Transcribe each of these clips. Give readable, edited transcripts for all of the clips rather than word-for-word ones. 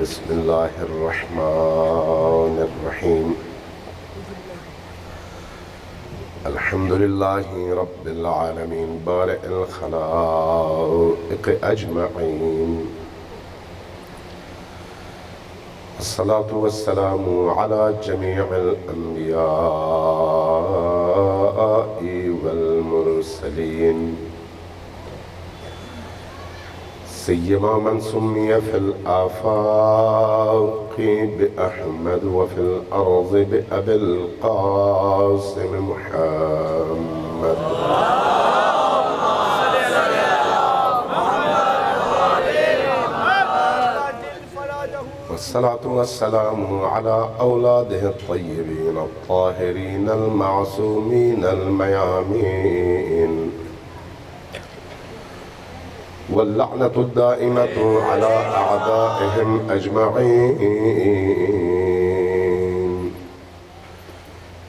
بسم الله الرحمن الرحيم الحمد لله رب العالمين بارئ الخلائق أجمعين الصلاة والسلام على جميع الأنبياء والمرسلين سيما من سمي في الآفاق بأحمد وفي الأرض بأبي القاسم محمد والصلاة والسلام على أولاده الطيبين الطاهرين المعصومين الميامين واللعنة الدائمة على أعدائهم أجمعين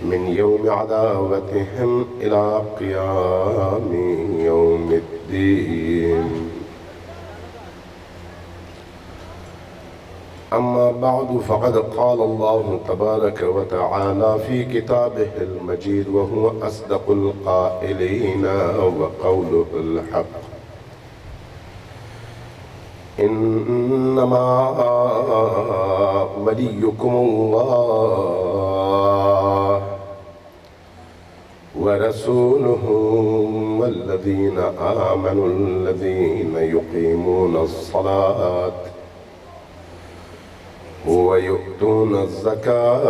من يوم عداوتهم إلى قيام يوم الدين أما بعد فقد قال الله تبارك وتعالى في كتابه المجيد وهو أصدق القائلين وقوله الحق إنما وليكم الله ورسوله والذين آمنوا الذين يقيمون الصلاة ويؤتون الزكاة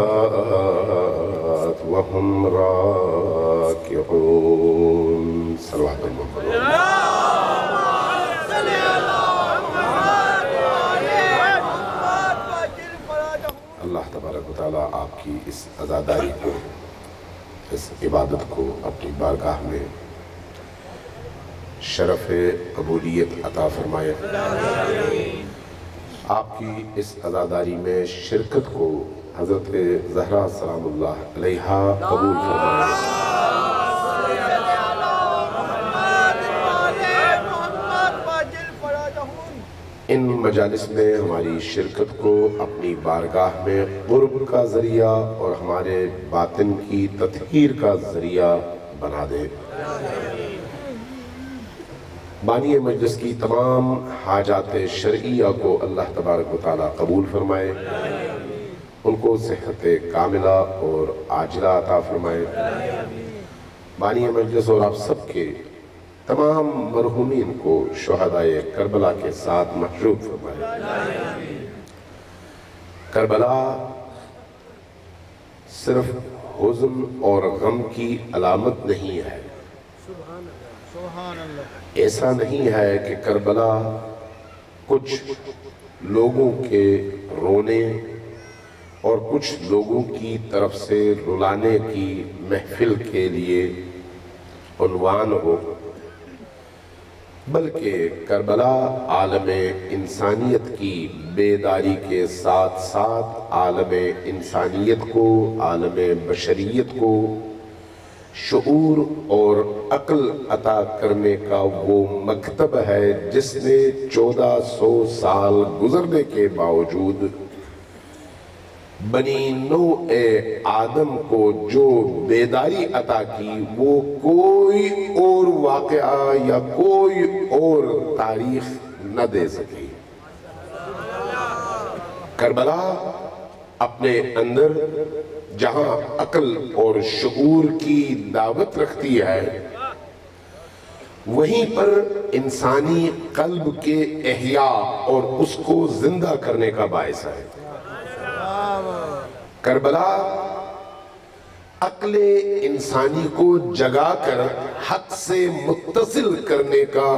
وهم راكعون صلوات الله اللہ تبارک و تعالیٰ آپ کی اس عزاداری کو اس عبادت کو اپنی بارگاہ میں شرف قبولیت عطا فرمائے آپ کی اس عزاداری میں شرکت کو حضرت زہرا سلام اللہ علیہا قبول فرمائے ان مجالس میں ہماری شرکت کو اپنی بارگاہ میں قرب کا ذریعہ اور ہمارے باطن کی تطہیر کا ذریعہ بنا دے بانی مجلس کی تمام حاجات شرعیہ کو اللہ تبارک و تعالیٰ قبول فرمائے ان کو صحت کاملہ اور عاجلہ عطا فرمائے بانی مجلس اور آپ سب کے تمام مرحومین کو شہدائے کربلا کے ساتھ محشور فرمائے کربلا صرف حزن اور غم کی علامت نہیں ہے ایسا نہیں ہے کہ کربلا کچھ لوگوں کے رونے اور کچھ لوگوں کی طرف سے رلانے کی محفل کے لیے عنوان ہو بلکہ کربلا عالم انسانیت کی بیداری کے ساتھ ساتھ عالم انسانیت کو عالم بشریت کو شعور اور عقل عطا کرنے کا وہ مکتب ہے جس نے 1400 سال گزرنے کے باوجود بنی نوع آدم کو جو بیداری عطا کی وہ کوئی اور واقعہ یا کوئی اور تاریخ نہ دے سکی کربلا اپنے اندر جہاں عقل اور شعور کی دعوت رکھتی ہے وہیں پر انسانی قلب کے احیاء اور اس کو زندہ کرنے کا باعث ہے کربلا عقل انسانی کو جگا کر حق سے متصل کرنے کا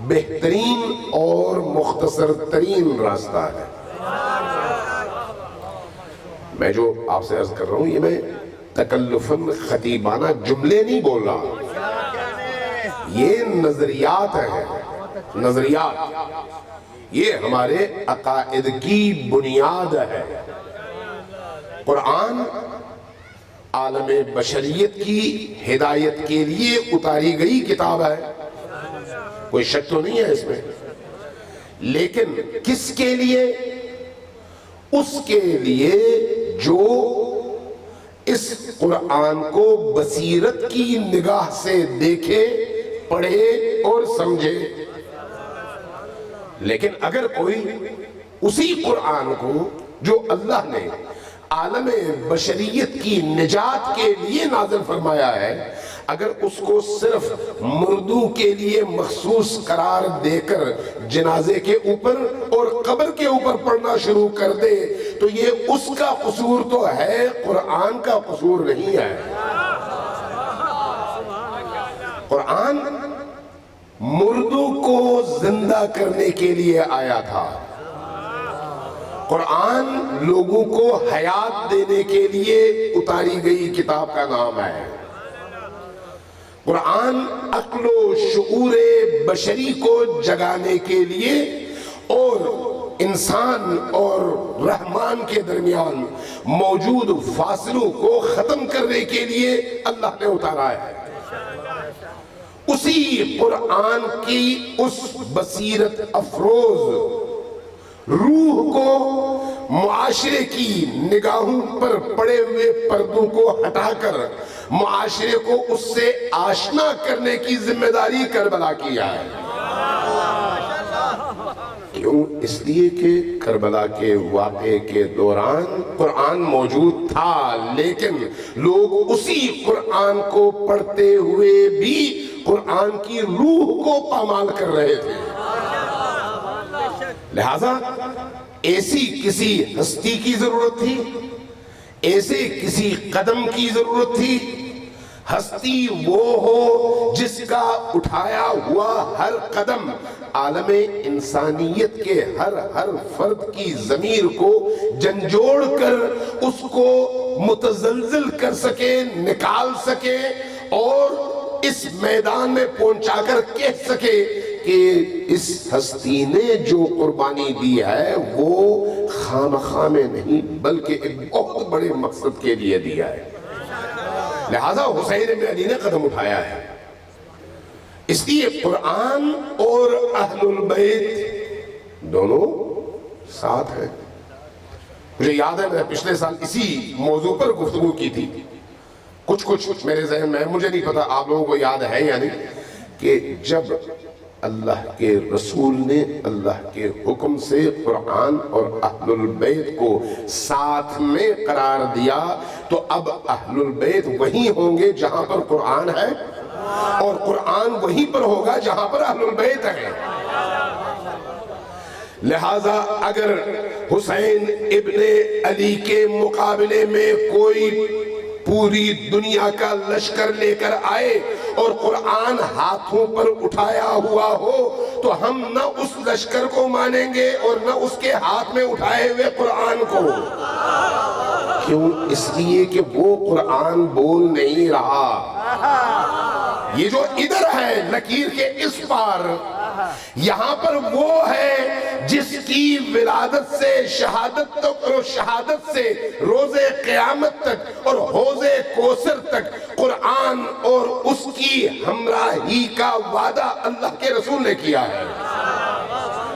بہترین اور مختصر ترین راستہ ہے میں جو آپ سے عرض کر رہا ہوں یہ میں تکلفاً خطیبانہ جملے نہیں بول رہا یہ نظریات ہیں نظریات یہ ہمارے عقائد کی بنیاد ہے قرآن عالم بشریت کی ہدایت کے لیے اتاری گئی کتاب ہے کوئی شک تو نہیں ہے اس میں لیکن کس کے لیے اس کے لیے جو اس قرآن کو بصیرت کی نگاہ سے دیکھے، پڑھے اور سمجھے۔ لیکن اگر کوئی اسی قرآن کو جو اللہ نے عالم بشریت کی نجات کے لیے نازل فرمایا ہے، اگر اس کو صرف مردوں کے لیے مخصوص قرار دے کر جنازے کے اوپر اور قبر کے اوپر پڑھنا شروع کر دے تو یہ اس کا قصور تو ہے، قرآن کا قصور نہیں ہے۔ قرآن مردوں کو زندہ کرنے کے لیے آیا تھا، قرآن لوگوں کو حیات دینے کے لیے اتاری گئی کتاب کا نام ہے۔ قرآن عقل و شعور بشری کو جگانے کے لیے اور انسان اور رحمان کے درمیان موجود فاصلوں کو ختم کرنے کے لیے اللہ نے اتارا ہے۔ اسی قرآن کی اس بصیرت افروز روح کو معاشرے کی نگاہوں پر پڑے ہوئے پردوں کو ہٹا کر معاشرے کو اس سے آشنا کرنے کی ذمہ داری کربلا کیا ہے۔ کیوں؟ اس لیے کہ کربلا کے واقعے کے دوران قرآن موجود تھا، لیکن لوگ اسی قرآن کو پڑھتے ہوئے بھی قرآن کی روح کو پامال کر رہے تھے۔ لہذا ایسی کسی ہستی کی ضرورت تھی، ایسے کسی قدم کی ضرورت تھی۔ ہستی وہ ہو جس کا اٹھایا ہوا ہر قدم عالم انسانیت کے ہر فرد کی ضمیر کو جھنجھوڑ کر اس کو متزلزل کر سکے، نکال سکے اور اس میدان میں پہنچا کر کہہ سکے کہ اس ہستی نے جو قربانی دی ہے وہ خامخواہ میں نہیں بلکہ ایک بہت بڑے مقصد کے لیے دیا ہے۔ لہذا حسین بن علی نے قدم اٹھایا ہے۔ اس لیے قرآن اور اہل البیت دونوں ساتھ ہیں۔ مجھے یاد ہے میں پچھلے سال اسی موضوع پر گفتگو کی تھی، کچھ میرے ذہن میں، مجھے نہیں پتا آپ لوگوں کو یاد ہے یا نہیں، کہ جب اللہ کے رسول نے اللہ کے حکم سے قرآن اور اہل البیت کو ساتھ میں قرار دیا تو اب اہل البیت وہیں ہوں گے جہاں پر قرآن ہے اور قرآن وہیں پر ہوگا جہاں پر اہل البیت ہے۔ لہذا اگر حسین ابن علی کے مقابلے میں کوئی پوری دنیا کا لشکر لے کر آئے اور قرآن ہاتھوں پر اٹھایا ہوا ہو تو ہم نہ اس لشکر کو مانیں گے اور نہ اس کے ہاتھ میں اٹھائے ہوئے قرآن کو۔ کیوں؟ اس لیے کہ وہ قرآن بول نہیں رہا۔ یہ جو ادھر ہے لکیر کے اس پار، یہاں پر وہ ہے جس کی ولادت سے شہادت تک اور شہادت سے روز قیامت تک اور حوض کوثر تک قرآن اور اس کی ہمراہی کا وعدہ اللہ کے رسول نے کیا ہے۔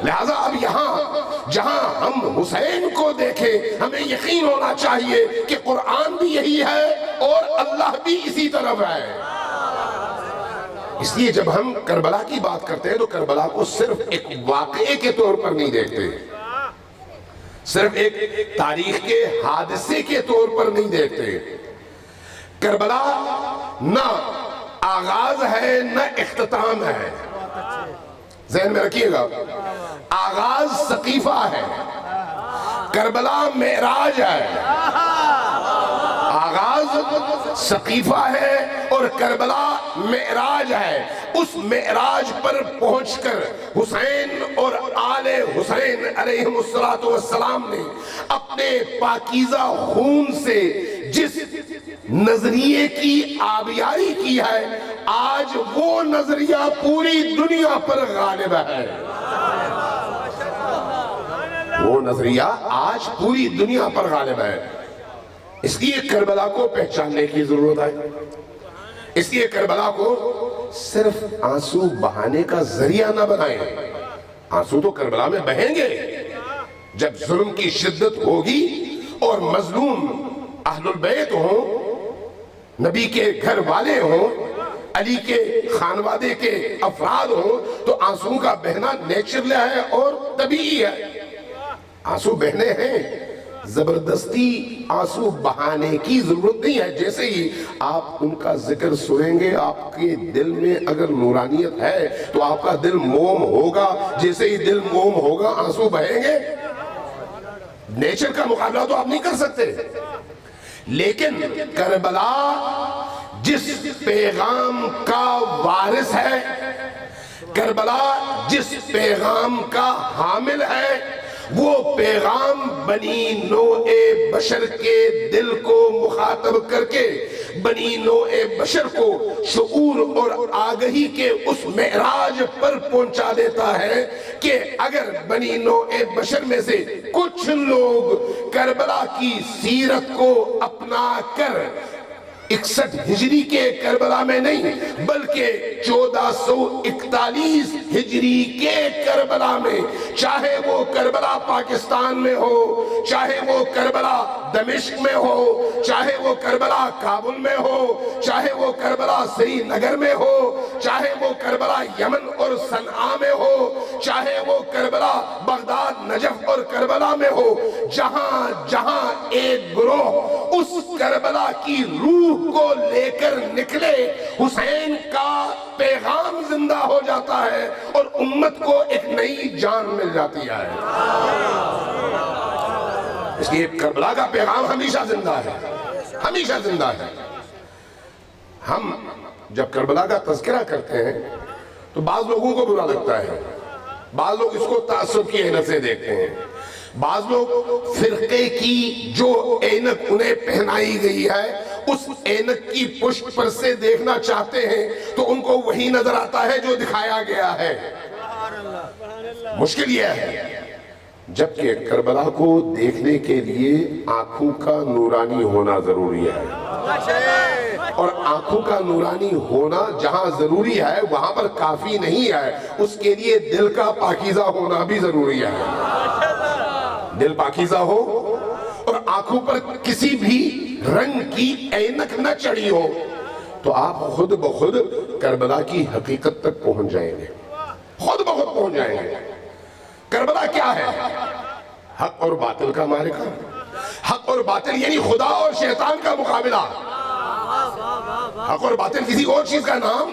لہذا اب یہاں جہاں ہم حسین کو دیکھیں ہمیں یقین ہونا چاہیے کہ قرآن بھی یہی ہے اور اللہ بھی اسی طرف ہے۔ اس لیے جب ہم کربلا کی بات کرتے ہیں تو کربلا کو صرف ایک واقعے کے طور پر نہیں دیکھتے، صرف ایک تاریخ کے حادثے کے طور پر نہیں دیکھتے۔ کربلا نہ آغاز ہے نہ اختتام ہے، ذہن میں رکھیے گا۔ آغاز سقیفہ ہے، کربلا معراج ہے۔ آغاز سقیفہ ہے اور کربلا معراج ہے۔ اس معراج پر پہنچ کر حسین اور آل حسین علیہم السلام نے اپنے پاکیزہ خون سے جس نظریے کی آبیاری کی ہے، آج وہ نظریہ پوری دنیا پر غالب ہے۔ وہ نظریہ آج پوری دنیا پر غالب ہے۔ اس لیے کربلا کو پہچاننے کی ضرورت ہے۔ اس لیے کربلا کو صرف آنسو بہانے کا ذریعہ نہ بنائیں۔ آنسو تو کربلا میں بہیں گے، جب ظلم کی شدت ہوگی اور مظلوم اہل البیت ہوں، نبی کے گھر والے ہوں، علی کے خانوادے کے افراد ہوں، تو آنسو کا بہنا نیچرل ہے اور طبیعی ہے۔ آنسو بہنے ہیں، زبردستی آنسو بہانے کی ضرورت نہیں ہے۔ جیسے ہی آپ ان کا ذکر سنیں گے، آپ کے دل میں اگر نورانیت ہے تو آپ کا دل موم ہوگا، جیسے ہی دل موم ہوگا آنسو بہیں گے۔ نیچر کا مقابلہ تو آپ نہیں کر سکتے، لیکن کربلا جس پیغام کا وارث ہے، کربلا جس پیغام کا حامل ہے، وہ پیغام بنی نوع بشر کے دل کو مخاطب کر کے بنی نوع بشر کو شعور اور آگہی کے اس معراج پر پہنچا دیتا ہے کہ اگر بنی نوع بشر میں سے کچھ لوگ کربلا کی سیرت کو اپنا کر 61 ہجری کے کربلا میں نہیں بلکہ 1441 ہجری کے کربلا میں، چاہے وہ کربلا پاکستان میں ہو، چاہے وہ کربلا دمشق میں ہو، چاہے وہ کربلا کابل میں ہو، چاہے وہ کربلا سری نگر میں ہو، چاہے وہ کربلا یمن اور صنعاء میں ہو، چاہے وہ کربلا بغداد نجف اور کربلا میں ہو، جہاں جہاں ایک گروہ اس کربلا کی روح کو لے کر نکلے، حسین کا پیغام زندہ ہو جاتا ہے اور امت کو ایک نئی جان مل جاتی ہے۔ اس لیے کربلا کا پیغام ہمیشہ زندہ ہے، ہمیشہ زندہ ہے۔ ہم جب کربلا کا تذکرہ کرتے ہیں تو بعض لوگوں کو برا لگتا ہے، بعض لوگ اس کو تعصب کی عینت سے دیکھتے ہیں، بعض لوگ فرقے کی جو عینت انہیں پہنائی گئی ہے اس عینت کی پشت پر سے دیکھنا چاہتے ہیں تو ان کو وہی نظر آتا ہے جو دکھایا گیا ہے۔ مشکل یہ ہے جبکہ کربلا کو دیکھنے کے لیے آنکھوں کا نورانی ہونا ضروری ہے، اور آنکھوں کا نورانی ہونا جہاں ضروری ہے وہاں پر کافی نہیں ہے، اس کے لیے دل کا پاکیزہ ہونا بھی ضروری ہے۔ دل پاکیزہ ہو اور آنکھوں پر کسی بھی رنگ کی عینک نہ چڑھی ہو تو آپ خود بخود کربلا کی حقیقت تک پہنچ جائیں گے، خود بخود پہنچ جائیں گے۔ کربلا کیا ہے؟ حق اور باطل کا معرکہ، حق اور باطل یعنی خدا اور شیطان کا مقابلہ۔ حق اور باطل کسی اور چیز کا نام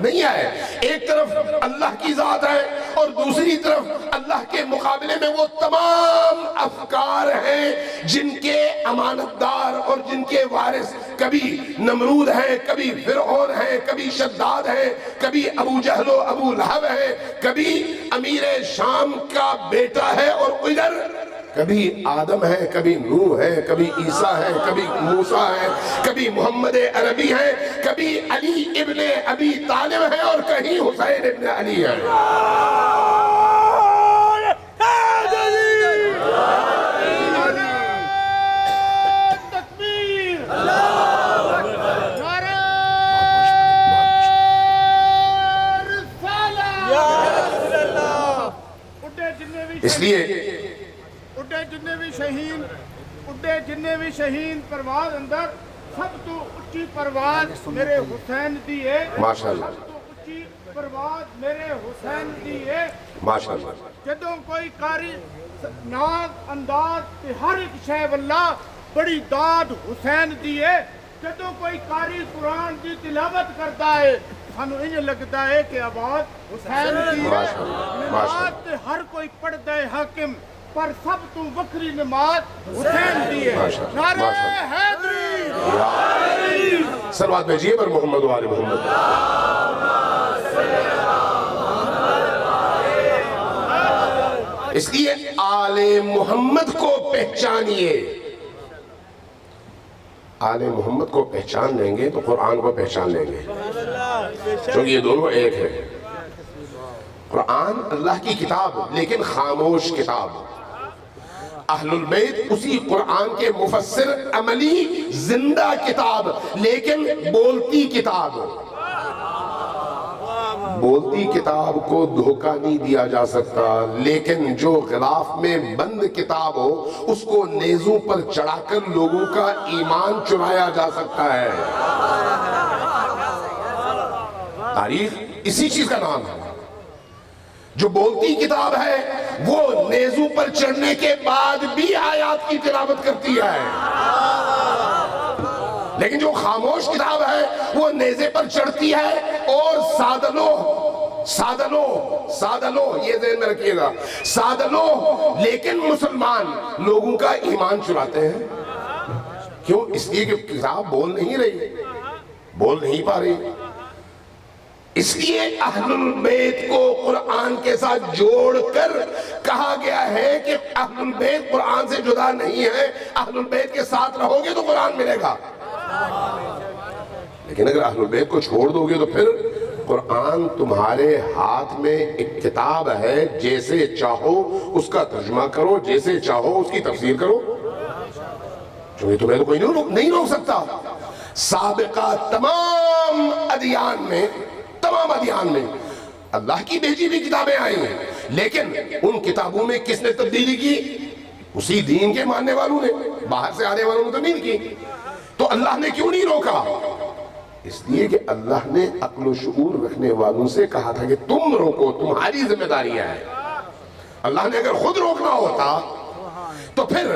نہیں ہے۔ ایک طرف اللہ کی ذات ہے اور دوسری طرف اللہ کے مقابلے میں وہ تمام افکار ہیں جن کے امانتدار اور جن کے وارث کبھی نمرود ہیں، کبھی فرعون ہیں، کبھی شداد ہیں، کبھی ابو جہل و ابو لہب ہیں، کبھی امیر شام کا بیٹا ہے، اور ادھر کبھی آدم ہے، کبھی نوح ہے، کبھی عیسیٰ ہے، کبھی موسیٰ ہے، کبھی محمد عربی ہے، کبھی علی ابن ابی طالب ہے، اور کہیں حسین ابن علی ہے۔ اس لیے جننے بھی شہین پرواز اندر سب تو اچھی پرواز میرے حسین دی ہے، ماشاءاللہ، سب تو اچھی پرواز میرے حسین دی ہے۔ ماشاءاللہ۔ جدوں کوئی قاری ناز انداز تے ہر ایک شے واللہ بڑی داد حسین دی ہے۔ جدوں کوئی قاری قرآن دی تلاوت کرتا ہے سانو انج لگتا ہے کہ آواز حسین دی ہے۔ نماز تے ہر کوئی پڑھتا ہے حاکم پر سب تو وکری نماز حسین دی ہے۔ نعرہ حیدری، سلوات بھیجیے پر محمد و آل محمد۔ اس لیے آل محمد کو پہچانیے، آل محمد کو پہچان لیں گے تو قرآن کو پہچان لیں گے، چونکہ یہ دونوں ایک ہے۔ قرآن اللہ کی کتاب لیکن خاموش کتاب، اہل البیت اسی قرآن کے مفسر عملی زندہ کتاب لیکن بولتی کتاب، بولتی کتاب کو دھوکہ نہیں دیا جا سکتا، لیکن جو غلاف میں بند کتاب ہو اس کو نیزوں پر چڑھا کر لوگوں کا ایمان چرایا جا سکتا ہے۔ تاریخ اسی چیز کا نام ہے۔ جو بولتی کتاب ہے وہ نیزوں پر چڑھنے کے بعد بھی آیات کی تلاوت کرتی ہے، لیکن جو خاموش کتاب ہے وہ نیزے پر چڑھتی ہے اور سادلو یہ ذہن میں رکھیے گا، سادلو لیکن مسلمان لوگوں کا ایمان چراتے ہیں۔ کیوں؟ اس لیے کہ کتاب بول نہیں پا رہی۔ اس لیے اہل البیت کو قرآن کے ساتھ جوڑ کر کہا گیا ہے کہ اہل البیت قرآن سے جدا نہیں ہے، اہل البیت کے ساتھ رہو گے تو قرآن ملے گا، لیکن اگر اہل البیت کو چھوڑ دو گے تو پھر قرآن تمہارے ہاتھ میں ایک کتاب ہے، جیسے چاہو اس کا ترجمہ کرو، جیسے چاہو اس کی تفسیر کرو، چونکہ تمہیں تو کوئی نہیں روک سکتا۔ سابقہ تمام ادیان میں اللہ کی بھیجی بھی کتابیں آئی ہیں، لیکن ان کتابوں میں کس نے تبدیلی کی؟ اسی دین کے ماننے والوں نے، باہر سے آنے والوں نے تبدیل کی۔ تو اللہ نے کیوں نہیں روکا؟ اس لیے کہ اللہ نے عقل و شعور رکھنے والوں سے کہا تھا کہ تم روکو، تمہاری ذمہ داری ہے۔ اللہ نے اگر خود روکنا ہوتا تو پھر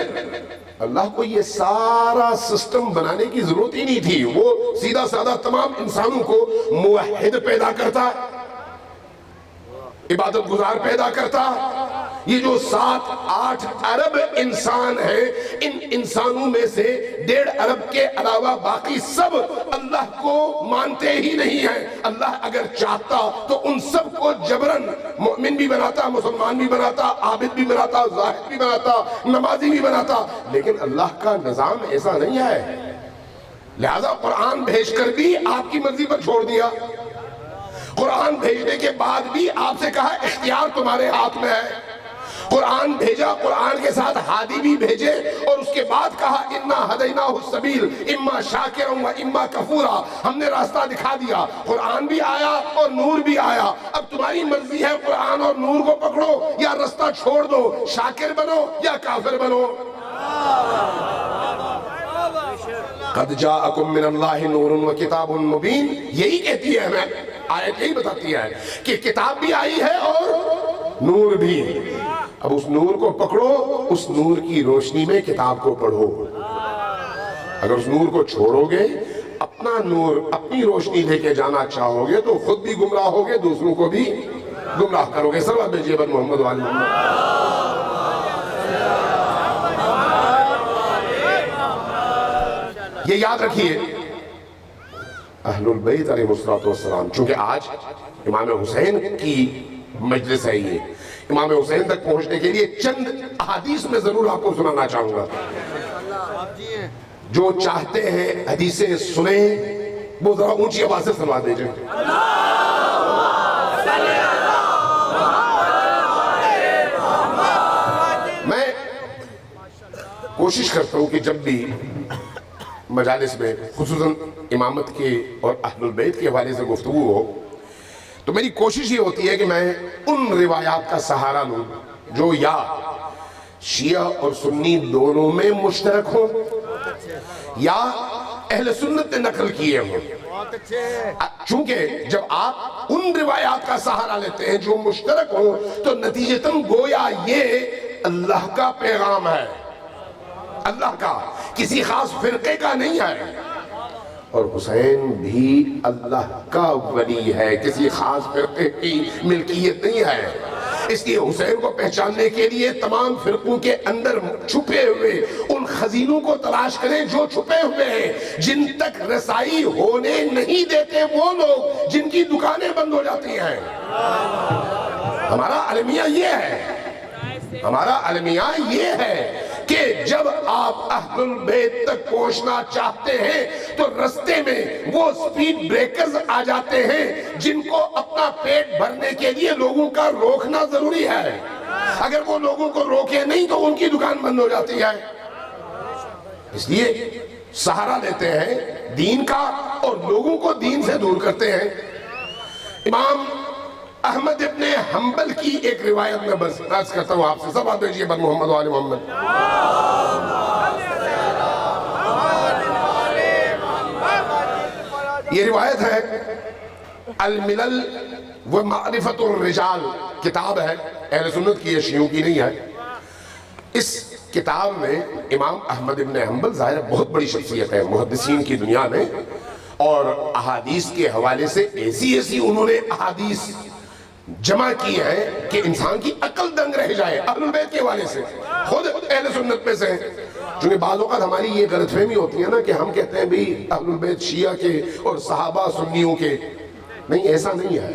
اللہ کو یہ سارا سسٹم بنانے کی ضرورت ہی نہیں تھی، وہ سیدھا سادہ تمام انسانوں کو موحد پیدا کرتا، عبادت گزار پیدا کرتا۔ یہ جو 7-8 ارب انسان ہیں، ان انسانوں میں سے 1.5 ارب کے علاوہ باقی سب اللہ کو مانتے ہی نہیں ہیں۔ اللہ اگر چاہتا تو ان سب کو جبرن مومن بھی بناتا، مسلمان بھی بناتا، عابد بھی بناتا، زاہد بھی بناتا، نمازی بھی بناتا، لیکن اللہ کا نظام ایسا نہیں ہے۔ لہذا قرآن بھیج کر بھی آپ کی مرضی پر چھوڑ دیا، قرآن بھیجنے کے بعد بھی آپ سے کہا اختیار تمہارے ہاتھ میں ہے۔ قرآن بھیجا، قرآن کے ساتھ ہادی بھی بھیجے، اور اس کے بعد کہا اِنَّا هَدَيْنَاهُ السَّبِيلَ اِمَّا شَاكِرًا وَإِمَّا كَفُورًا، ہم نے راستہ دکھا دیا۔ قرآن بھی آیا اور نور بھی آیا، اب تمہاری مرضی ہے قرآن اور نور کو پکڑو یا راستہ چھوڑ دو، شاکر بنو یا کافر بنو۔ قَدْ جَاءَكُم مِّنَ اللَّهِ نُورٌ وَكِتَابٌ مُّبِينٌ، یہی کہتی ہے ہمیں آیت، یہی بتاتی ہے کہ کتاب بھی آئی ہے اور نور بھی۔ اب اس نور کو پکڑو، اس نور کی روشنی میں کتاب کو پڑھو۔ اگر اس نور کو چھوڑو گے، اپنا نور، اپنی روشنی لے کے جانا چاہو گے تو خود بھی گمراہ ہوگے، دوسروں کو بھی گمراہ کرو گے۔ صلوات بھیجیے بر محمد وآل محمد۔ یہ یاد رکھیے، اہل البیت علیہ السلام، چونکہ آج امام حسین کی مجلس ہے، یہ امام حسین تک پہنچنے کے لیے چند احادیث میں ضرور آپ کو سنانا چاہوں گا۔ جو چاہتے ہیں حدیثیں سنیں وہ ذرا اونچی آواز سے سنوا دیجئے۔ میں کوشش کرتا ہوں کہ جب بھی مجالس میں خصوصاً امامت کے اور اہل البیت کے حوالے سے گفتگو ہو تو میری کوشش یہ ہوتی ہے کہ میں ان روایات کا سہارا لوں جو یا شیعہ اور سنی دونوں میں مشترک ہوں یا اہل سنت نے نقل کیے ہوں۔ چونکہ جب آپ ان روایات کا سہارا لیتے ہیں جو مشترک ہوں تو نتیجتاً گویا یہ اللہ کا پیغام ہے، اللہ کا، کسی خاص فرقے کا نہیں ہے۔ اور حسین بھی اللہ کا ولی ہے، کسی خاص فرقے کی ملکیت نہیں ہے۔ اس لیے حسین کو پہچاننے کے لیے تمام فرقوں کے اندر چھپے ہوئے ان خزینوں کو تلاش کریں جو چھپے ہوئے ہیں، جن تک رسائی ہونے نہیں دیتے وہ لوگ جن کی دکانیں بند ہو جاتی ہیں۔ ہمارا المیہ یہ ہے، ہمارا المیہ یہ ہے کہ جب آپ اہل البیت تک پہنچنا چاہتے ہیں تو رستے میں وہ سپیڈ بریکرز آ جاتے ہیں جن کو اپنا پیٹ بھرنے کے لیے لوگوں کا روکنا ضروری ہے۔ اگر وہ لوگوں کو روکے نہیں تو ان کی دکان بند ہو جاتی ہے۔ اس لیے سہارا لیتے ہیں دین کا اور لوگوں کو دین سے دور کرتے ہیں۔ امام احمد ابن حنبل کی ایک روایت میں بس عرض کرتا ہوں آپ سے، سب آپ دیجئے بر محمد و آل محمد۔ یہ روایت ہے الملل و معرفت الرجال، کتاب ہے اہل سنت کی، شیعوں کی نہیں ہے۔ اس کتاب میں امام احمد ابن حنبل ظاہر بہت بڑی شخصیت ہے محدثین کی دنیا میں، اور احادیث کے حوالے سے ایسی انہوں نے احادیث جمع کی ہے کہ انسان کی عقل دنگ رہ جائے، اہل البیت کے حوالے سے، خود اہل سنت میں سے ہیں۔ چونکہ بعض اوقات ہماری یہ غلط فہمی ہوتی ہے نا کہ ہم کہتے ہیں بھی اہل البیت شیعہ کے اور صحابہ سنیوں کے، نہیں، ایسا نہیں ہے۔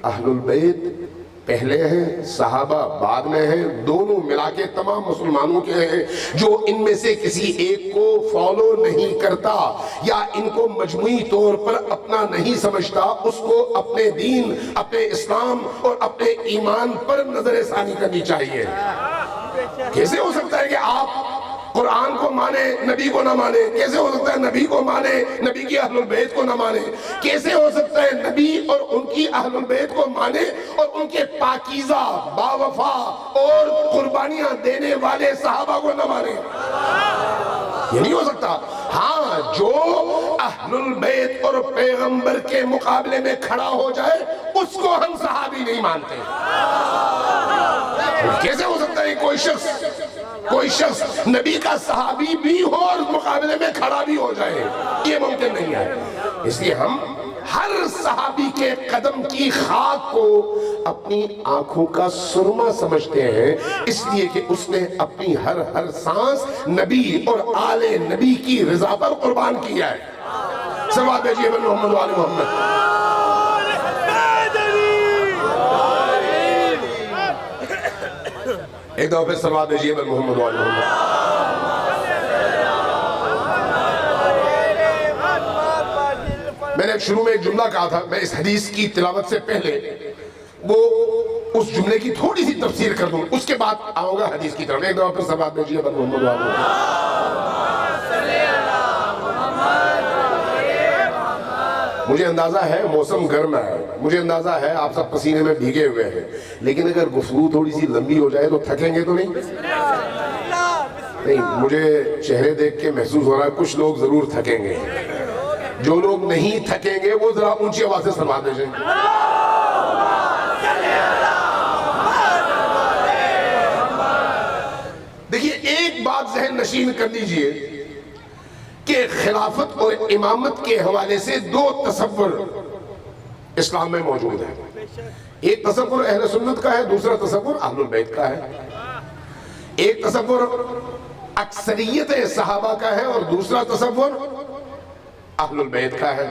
اہل البیت پہلے ہیں، صحابہ بعد میں ہیں، دونوں ملا کے تمام مسلمانوں کے ہیں۔ جو ان میں سے کسی ایک کو فالو نہیں کرتا یا ان کو مجموعی طور پر اپنا نہیں سمجھتا، اس کو اپنے دین، اپنے اسلام اور اپنے ایمان پر نظر ثانی کرنی چاہیے۔ کیسے ہو سکتا ہے کہ آپ قرآن کو مانے نبی کو نہ مانے؟ کیسے ہو سکتا ہے نبی کو مانے نبی کی اہل البیت کو نہ مانے؟ کیسے ہو سکتا ہے نبی اور ان کی اہل البیت کو مانے اور ان کے پاکیزہ، باوفا اور قربانیاں دینے والے صحابہ کو نہ مانے؟ یہ نہیں ہو سکتا۔ ہاں، جو اہل البیت اور پیغمبر کے مقابلے میں کھڑا ہو جائے اس کو ہم صحابی نہیں مانتے۔ کیسے ہو سکتا ہے کوئی شخص نبی کا صحابی بھی ہو اور مقابلے میں کھڑا بھی ہو جائے؟ یہ ممکن نہیں ہے۔ اس لیے ہم ہر صحابی کے قدم کی خاک کو اپنی آنکھوں کا سرما سمجھتے ہیں، اس لیے کہ اس نے اپنی ہر سانس نبی اور آل نبی کی رضا پر قربان کیا ہے۔ سواد بھیجیے بن محمد و آل محمد۔ ایک دفعہ پھر سلوات بھیجیے بر محمد و آل محمد۔ میں نے شروع میں ایک جملہ کہا تھا، میں اس حدیث کی تلاوت سے پہلے وہ اس جملے کی تھوڑی سی تفسیر کر دوں، اس کے بعد آؤں گا حدیث کی طرف۔ ایک دفعہ پھر سلوات بھیجیے بر محمد و آل محمد۔ مجھے اندازہ ہے موسم گرم ہے، مجھے اندازہ ہے آپ سب پسینے میں بھیگے ہوئے ہیں، لیکن اگر گفتگو تھوڑی سی لمبی ہو جائے تو تھکیں گے تو نہیں؟ نہیں، مجھے چہرے دیکھ کے محسوس ہو رہا ہے کچھ لوگ ضرور تھکیں گے۔ جو لوگ نہیں تھکیں گے وہ ذرا اونچی آواز سے سلوات بھیجیں۔ دیکھیے، ایک بات ذہن نشین کر لیجئے کہ خلافت اور امامت کے حوالے سے دو تصور اسلام میں موجود ہیں۔ ایک تصور اہل سنت کا ہے، دوسرا تصور اہل البیت کا ہے۔ ایک تصور اکثریت صحابہ کا ہے اور دوسرا تصور اہل البیت کا ہے۔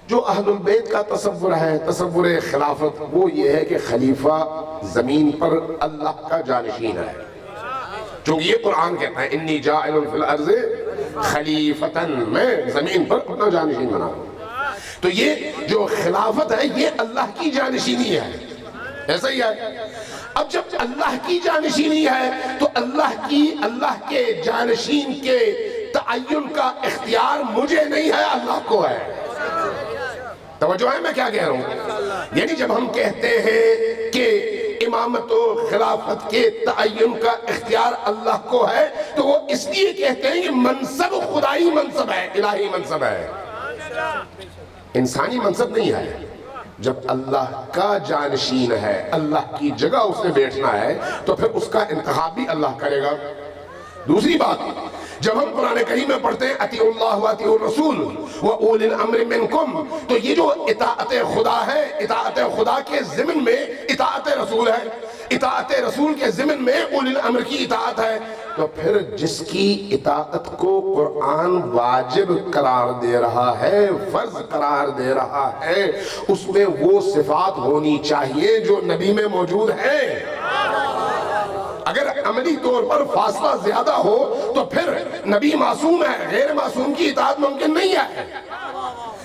جو اہل البیت کا تصور ہے، تصور خلافت، وہ یہ ہے کہ خلیفہ زمین پر اللہ کا جانشین ہے، چونکہ یہ قرآن کہتا ہے انی جاعل فی الارض خلیفتاً، میں زمین پر اپنا جانشین بنا ہوں۔ تو یہ جو خلافت ہے یہ اللہ کی جانشینی ہے، ایسا ہی ہے۔ اب جب اللہ کی جانشینی ہے تو اللہ کے جانشین کے تعین کا اختیار مجھے نہیں ہے، اللہ کو ہے۔ توجہ ہے میں کیا کہہ رہا ہوں؟ یعنی جب ہم کہتے ہیں کہ امامت و خلافت کے تعین کا اختیار اللہ کو ہے تو وہ اس لیے کہتے ہیں کہ منصب خدائی منصب ہے، الہی منصب ہے، انسانی منصب نہیں ہے۔ جب اللہ کا جانشین ہے، اللہ کی جگہ اس نے بیٹھنا ہے تو پھر اس کا انتخاب بھی اللہ کرے گا۔ دوسری بات، جب ہم قرآن کریم میں پڑھتے ہیں اطیعوا اللہ و اطیعوا الرسول و اولی الامر منکم، تو یہ جو اطاعت خدا ہے، اطاعت خدا کے ضمن میں اطاعت رسول ہے، اطاعت رسول کے ضمن میں اولی الامر کی اطاعت ہے۔ تو پھر جس کی اطاعت کو قرآن واجب قرار دے رہا ہے، فرض قرار دے رہا ہے، اس میں وہ صفات ہونی چاہیے جو نبی میں موجود ہے۔ اگر عملی طور پر فاصلہ زیادہ ہو تو پھر نبی معصوم ہے، غیر معصوم کی اطاعت ممکن نہیں ہے۔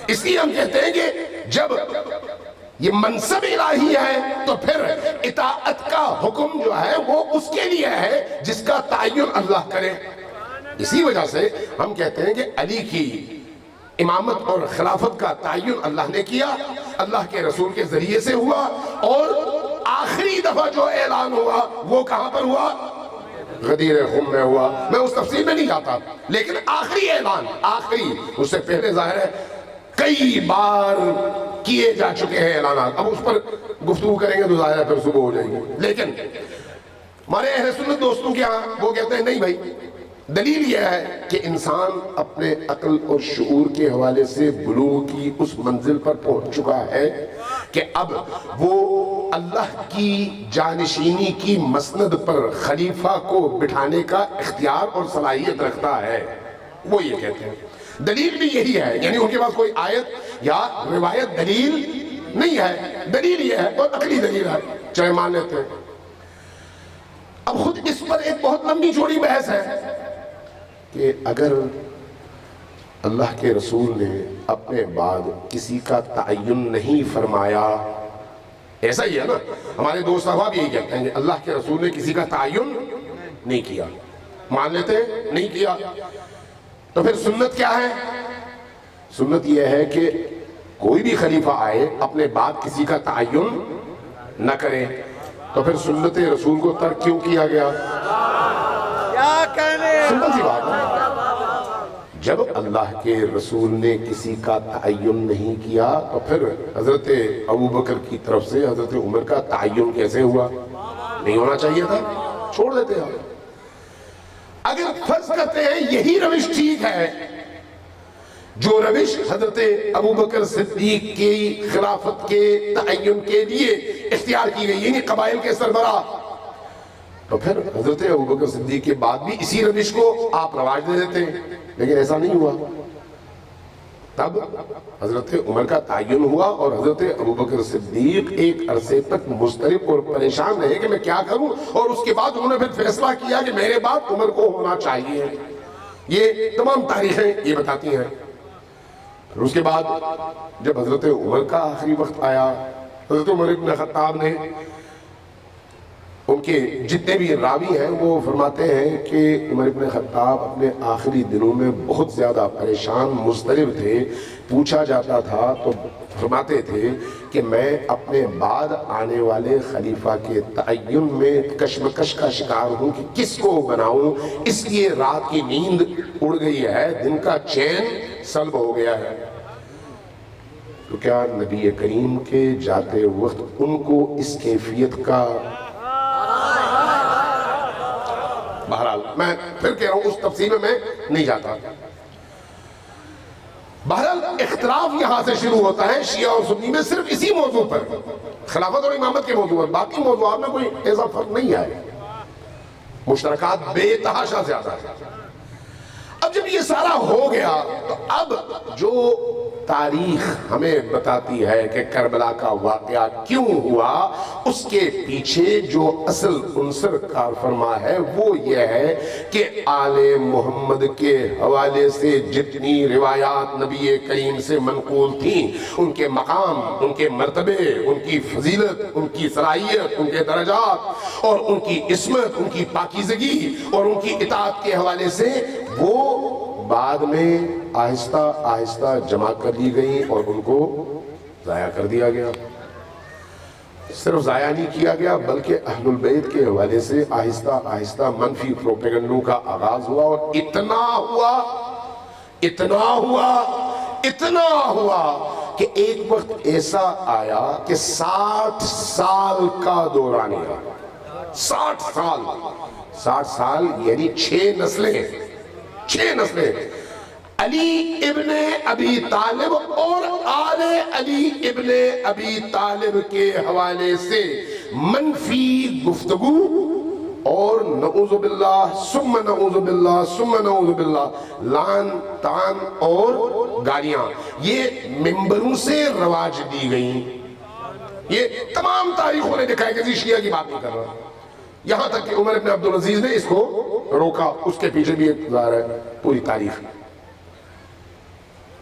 اس لیے ہم کہتے ہیں کہ جب یہ منصب الہی ہے تو پھر اطاعت کا حکم جو ہے وہ اس کے لیے ہے جس کا تعین اللہ کرے۔ اسی وجہ سے ہم کہتے ہیں کہ علی کی امامت اور خلافت کا تعین اللہ نے کیا، اللہ کے رسول کے ذریعے سے ہوا، اور آخری دفعہ جو اعلان ہوا وہ کہاں پر ہوا؟ غدیر خم میں ہوا۔ میں اس تفصیل میں نہیں جاتا، لیکن آخری اعلان، آخری، اس سے پہلے ظاہر ہے کئی بار کیے جا چکے ہیں اعلانات، اب اس پر گفتگو کریں گے تو ظاہر ہے پھر صبح ہو جائیں گے۔ لیکن ہمارے اہل سنت دوستوں کے ہاں وہ کہتے ہیں نہیں بھائی، دلیل یہ ہے کہ انسان اپنے عقل اور شعور کے حوالے سے بلوغ کی اس منزل پر پہنچ چکا ہے کہ اب وہ اللہ کی جانشینی کی مسند پر خلیفہ کو بٹھانے کا اختیار اور صلاحیت رکھتا ہے، وہ یہ کہتے ہیں۔ دلیل بھی یہی ہے، یعنی ان کے پاس کوئی آیت یا روایت دلیل نہیں ہے، دلیل یہ ہے اور عقلی دلیل ہے، چاہے مان لیتے ہیں۔ اب خود اس پر ایک بہت لمبی چوڑی بحث ہے کہ اگر اللہ کے رسول نے اپنے بعد کسی کا تعین نہیں فرمایا، ایسا ہی ہے نا، ہمارے دوست احباب یہی کہتے ہیں کہ اللہ کے رسول نے کسی کا تعین نہیں کیا، مان لیتے ہیں نہیں کیا، تو پھر سنت کیا ہے؟ سنت یہ ہے کہ کوئی بھی خلیفہ آئے اپنے بعد کسی کا تعین نہ کرے، تو پھر سنت رسول کو ترک کیوں کیا گیا؟ کیا کہنے؟ سمپل سی بات ہے، جب اللہ کے رسول نے کسی کا تعین نہیں کیا تو پھر حضرت ابوبکر کی طرف سے حضرت عمر کا تعین کیسے ہوا؟ نہیں ہونا چاہیے تھا، چھوڑ دیتے ہیں۔ اگر فرض کرتے ہیں یہی روش ٹھیک ہے، جو روش حضرت ابوبکر صدیق کی خلافت کے تعین کے لیے اختیار کی گئی، یعنی قبائل کے سربراہ، تو پھر حضرت ابوبکر صدیق کے بعد بھی اسی روش کو آپ رواج دے دیتے ہیں، لیکن ایسا نہیں ہوا۔ تب حضرت عمر کا تعین ہوا اور حضرت ابوبکر صدیق ایک عرصے تک مضطرب اور پریشان رہے کہ میں کیا کروں، اور اس کے بعد انہوں نے پھر فیصلہ کیا کہ میرے بعد عمر کو ہونا چاہیے۔ یہ تمام تاریخیں یہ بتاتی ہیں۔ پھر اس کے بعد جب حضرت عمر کا آخری وقت آیا، حضرت عمر ابن خطاب نے، ان کے جتنے بھی راوی ہیں وہ فرماتے ہیں کہ عمر ابن خطاب اپنے آخری دنوں میں بہت زیادہ پریشان مضطرب تھے، پوچھا جاتا تھا تو فرماتے تھے کہ میں اپنے بعد آنے والے خلیفہ کے تعین میں کشمکش کا شکار ہوں کہ کس کو بناؤں، اس لیے رات کی نیند اڑ گئی ہے، دن کا چین سلب ہو گیا ہے۔ تو کیا نبی کریم کے جاتے وقت ان کو اس کیفیت کا، بہرحال میں پھر کہہ رہا ہوں اس تفصیل میں نہیں جاتا، بہرحال اختلاف یہاں سے شروع ہوتا ہے شیعہ اور سنی میں صرف اسی موضوع پر، خلافت اور امامت کے موضوع پر، باقی موضوعات میں کوئی ایسا فرق نہیں ہے، مشترکات بے تحاشا زیادہ ہے۔ اب جب یہ سارا ہو گیا تو اب جو تاریخ ہمیں بتاتی ہے کہ کربلا کا واقعہ کیوں ہوا، اس کے پیچھے جو اصل عنصر کار فرما ہے وہ یہ ہے کہ آل محمد کے حوالے سے جتنی روایات نبی کریم سے منقول تھیں، ان کے مقام، ان کے مرتبے، ان کی فضیلت، ان کی صلاحیت، ان کے درجات اور ان کی عصمت، ان کی پاکیزگی اور ان کی اطاعت کے حوالے سے وہ بعد میں آہستہ آہستہ جمع کر لی گئی اور ان کو ضائع کر دیا گیا۔ صرف ضائع نہیں کیا گیا بلکہ اہل البیت کے حوالے سے آہستہ آہستہ منفی پروپیگنڈوں کا آغاز ہوا، اور اتنا ہوا کہ ایک وقت ایسا آیا کہ 60 سال کا دورانیہ، 60 سال یعنی 6 نسلیں، علی ابن ابی طالب اور آل علی ابن ابی طالب کے حوالے سے منفی گفتگو اور نعوذ باللہ ثم نعوذ باللہ ثم نعوذ باللہ، لعن طعن اور گالیاں، یہ ممبروں سے رواج دی گئیں۔ یہ تمام تاریخوں نے دکھایا، کسی شیعہ کی بات نہیں کر رہا، یہاں تک کہ عمر بن عبدالعزیز نے اس کو روکا، اس کے پیچھے بھی ایک ظاہر ہے پوری تاریخ۔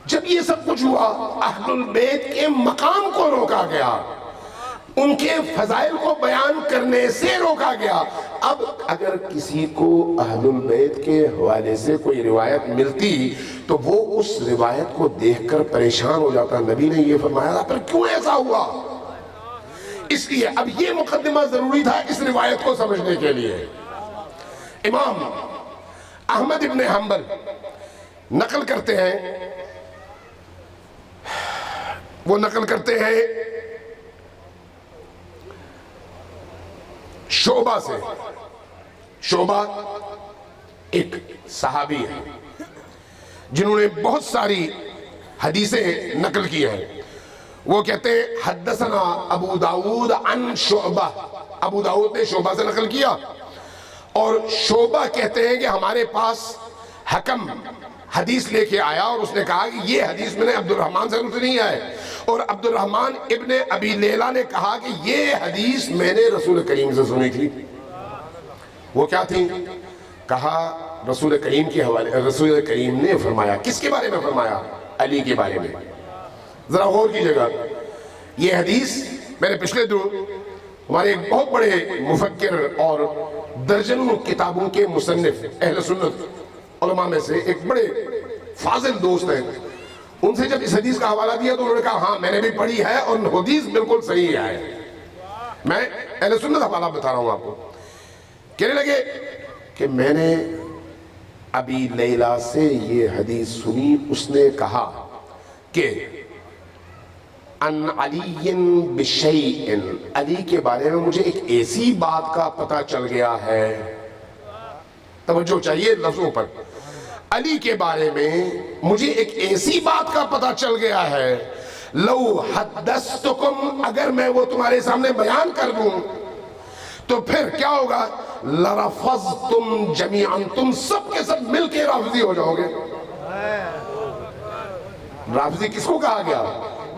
جب یہ سب کچھ ہوا، اہل البیت کے مقام کو روکا گیا، ان کے فضائل کو بیان کرنے سے روکا گیا۔ اب اگر کسی کو اہل البیت کے حوالے سے کوئی روایت ملتی تو وہ اس روایت کو دیکھ کر پریشان ہو جاتا، نبی نے یہ فرمایا تھا، پھر کیوں ایسا ہوا؟ اس لیے اب یہ مقدمہ ضروری تھا اس روایت کو سمجھنے کے لیے۔ امام احمد ابن حنبل نقل کرتے ہیں، وہ نقل کرتے ہیں شعبہ سے۔ شعبہ ایک صحابی ہے جنہوں نے بہت ساری حدیثیں نقل کی ہیں۔ وہ کہتے ہیں حدثنا ابو داود عن شعبہ، ابو داود نے شعبہ سے نقل کیا، اور شعبہ کہتے ہیں کہ ہمارے پاس حکم حدیث لے کے آیا اور اس نے کہا کہ یہ حدیث میں نے عبد الرحمن سے نہیں آئے، اور عبد الرحمن ابن ابی لیلہ نے کہا کہ یہ حدیث میں نے رسول کریم سے سنی تھی۔ وہ کیا تھی؟ کہا رسول کریم کے حوالے، رسول کریم نے فرمایا، کس کے بارے میں فرمایا؟ علی کے بارے میں۔ ذرا غور کیجئے گا، یہ حدیث میں نے پچھلے دنوں ہمارے ایک بہت بڑے مفکر اور درجنوں کتابوں کے مصنف اہل سنت علماء میں سے ایک بڑے فاضل دوست ہیں، ان سے جب اس حدیث کا حوالہ دیا تو انہوں نے کہا ہاں میں نے بھی پڑھی ہے اور حدیث بالکل صحیح ہے۔ میں اہل سنت حوالہ بتا رہا ہوں آپ کو۔ کہنے لگے کہ میں نے ابی لیلہ سے یہ حدیث سنی، اس نے کہا کہ ان علی بشیء، علی کے بارے میں مجھے ایک ایسی بات کا پتہ چل گیا ہے، توجہ چاہیے لفظوں پر، علی کے بارے میں مجھے ایک ایسی بات کا پتہ چل گیا ہے، لو حدثتکم، اگر میں وہ تمہارے سامنے بیان کر دوں تو پھر کیا ہوگا؟ لرفضتم جمیعا، تم سب کے سب مل کے رافضی ہو جاؤ گے۔ رافضی کس کو کہا گیا؟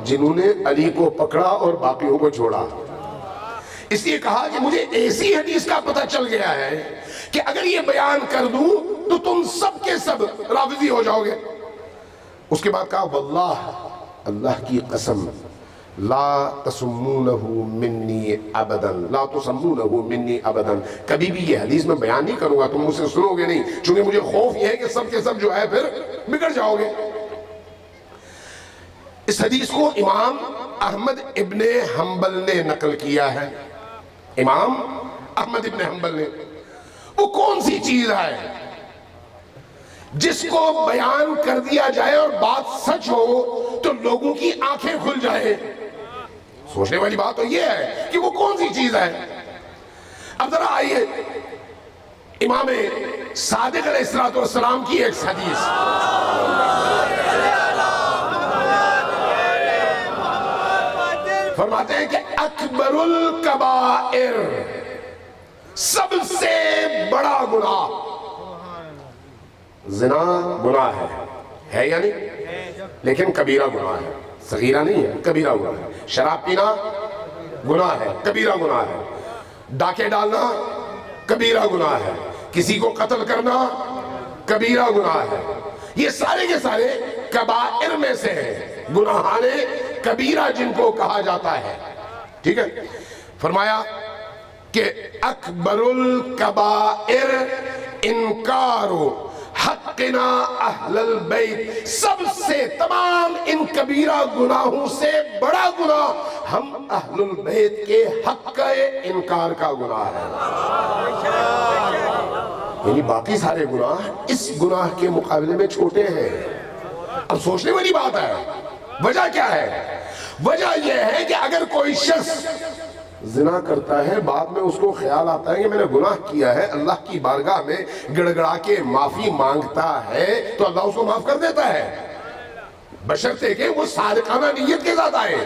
جنہوں نے علی کو پکڑا اور باقیوں کو چھوڑا۔ اس لیے کہا کہ مجھے ایسی حدیث کا پتہ چل گیا ہے کہ اگر یہ بیان کر دوں تو تم سب کے سب رافضی ہو جاؤ گے۔ اس کے بعد کہا واللہ، اللہ کی قسم، لا تسمونہ منی ابدا، لا تسمونہ منی ابدا، کبھی بھی یہ حدیث میں بیان نہیں کروں گا، تم مجھ سے سنو گے نہیں، چونکہ مجھے خوف یہ ہے کہ سب کے سب جو ہے پھر بگڑ جاؤ گے۔ اس حدیث کو امام احمد ابن حنبل نے نقل کیا ہے۔ امام احمد ابن حنبل نے، وہ کون سی چیز ہے جس کو بیان کر دیا جائے اور بات سچ ہو تو لوگوں کی آنکھیں کھل جائے؟ سوچنے والی بات تو یہ ہے کہ وہ کون سی چیز ہے۔ اب ذرا آئیے امام صادق علیہ السلام کی ایک حدیث، فرماتے ہیں کہ اکبر الکبائر، سب سے بڑا گناہ، زنا گناہ ہے یا نہیں؟ لیکن کبیرہ گناہ ہے، صغیرہ نہیں ہے، کبیرہ گناہ ہے۔ شراب پینا گناہ ہے، کبیرہ گناہ ہے۔ ڈاکے ڈالنا کبیرہ گناہ ہے۔ کسی کو قتل کرنا کبیرہ گناہ ہے۔ یہ سارے کے سارے کبائر میں سے ہیں، گناہان کبیرہ جن کو کہا جاتا ہے، ٹھیک ہے۔ فرمایا کہ اکبر الکبائر انکار حقنا اہل البیت، سب سے تمام ان کبیرہ گناہوں سے بڑا گناہ ہم اہل البیت کے حق کا انکار کا گناہ ہے۔ یعنی باقی سارے گناہ اس گناہ کے مقابلے میں چھوٹے ہیں۔ اب سوچنے والی بات ہے، وجہ کیا ہے؟ وجہ یہ ہے کہ اگر کوئی شخص زنا کرتا ہے، بعد میں اس کو خیال آتا ہے کہ میں نے گناہ کیا ہے، اللہ کی بارگاہ میں گڑ گڑا کے معافی مانگتا ہے تو اللہ اس کو معاف کر دیتا ہے، بشرطے کہ وہ صادقانہ نیت کے ساتھ آئے۔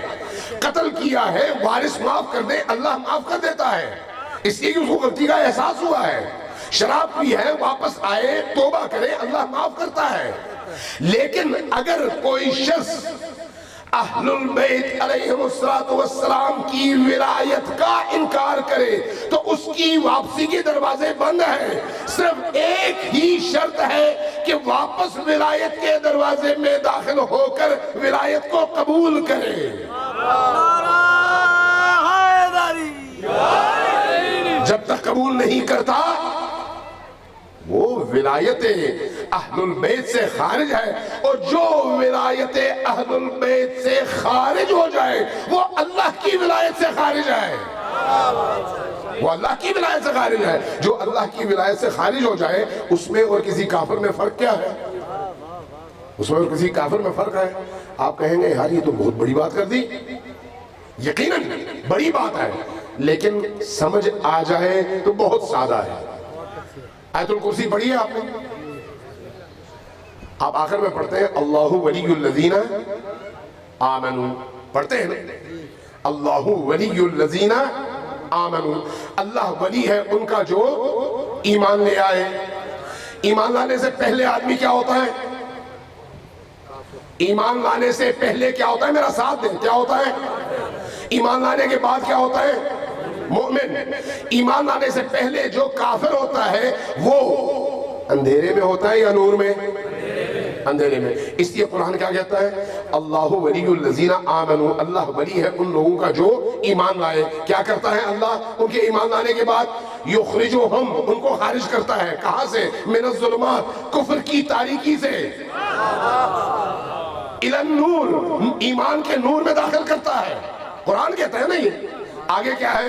قتل کیا ہے، وارث معاف کر دے، اللہ معاف کر دیتا ہے، اس لیے کہ اس کو غلطی کا احساس ہوا ہے۔ شراب پی ہے، واپس آئے، توبہ کرے، اللہ معاف کرتا ہے۔ لیکن اگر کوئی شخص اہل البیت علیہم السلام کی ولایت کا انکار کرے تو اس کی واپسی کے دروازے بند ہیں، صرف ایک ہی شرط ہے کہ واپس ولایت کے دروازے میں داخل ہو کر ولایت کو قبول کرے۔ جب تک قبول نہیں کرتا وہ ولایت اہل البیت سے خارج ہے، اور جو ولایت اہل البیت سے خارج ہو جائے وہ اللہ کی ولایت سے خارج ہے، وہ اللہ کی ولایت سے خارج ہے۔ جو اللہ کی ولایت سے خارج ہو جائے اس میں اور کسی کافر میں فرق کیا ہے؟ اس میں اور کسی کافر میں فرق ہے؟ آپ کہیں گے یار یہ تو بہت بڑی بات کر دی، یقیناً بڑی بات ہے، لیکن سمجھ آ جائے تو بہت سادہ ہے۔ آیت الکرسی پڑھی ہے آپ نے؟ آپ آخر میں پڑھتے ہیں اللہ ولی الذین آمنوا، پڑھتے ہیں نا؟ اللہ ولی الذین آمنوا، اللہ ولی ہے ان کا جو ایمان لے آئے۔ ایمان لانے سے پہلے آدمی کیا ہوتا ہے؟ ایمان لانے سے پہلے کیا ہوتا ہے؟ میرا ساتھ دیں، کیا ہوتا ہے؟ ایمان لانے کے بعد کیا ہوتا ہے؟ مومن۔ ایمان لانے سے پہلے جو کافر ہوتا ہے وہ اندھیرے میں ہوتا ہے یا نور میں؟ اندھیرے میں۔ اس لیے قرآن کیا کہتا ہے؟ اللہ ولی الذین آمنوا، اللہ ولی ہے ان لوگوں کا جو ایمان لائے۔ کیا کرتا ہے اللہ ان کے ایمان لانے کے بعد؟ یخرجہم، ان کو خارج کرتا ہے۔ کہاں سے؟ من الظلمات، کفر کی تاریکی سے، الی النور، ایمان کے نور میں داخل کرتا ہے۔ قرآن کہتا ہے نا یہ۔ آگے کیا ہے؟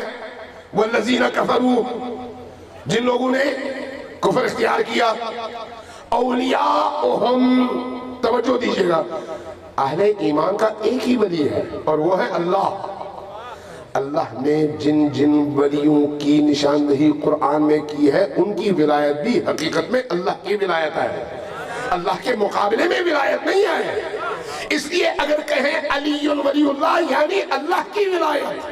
والذین کفروا، جن لوگوں نے کفر اختیار کیا، اولیاءہم، توجہ دیجئے گا، اہل ایمان کا ایک ہی ولی ہے اور وہ ہے اللہ۔ اللہ نے جن جن ولیوں کی نشاندہی قرآن میں کی ہے ان کی ولایت بھی حقیقت میں اللہ کی ولایت ہے، اللہ کے مقابلے میں ولایت نہیں ہے۔ اس لیے اگر کہیں علی ولی اللہ یعنی اللہ کی ولایت،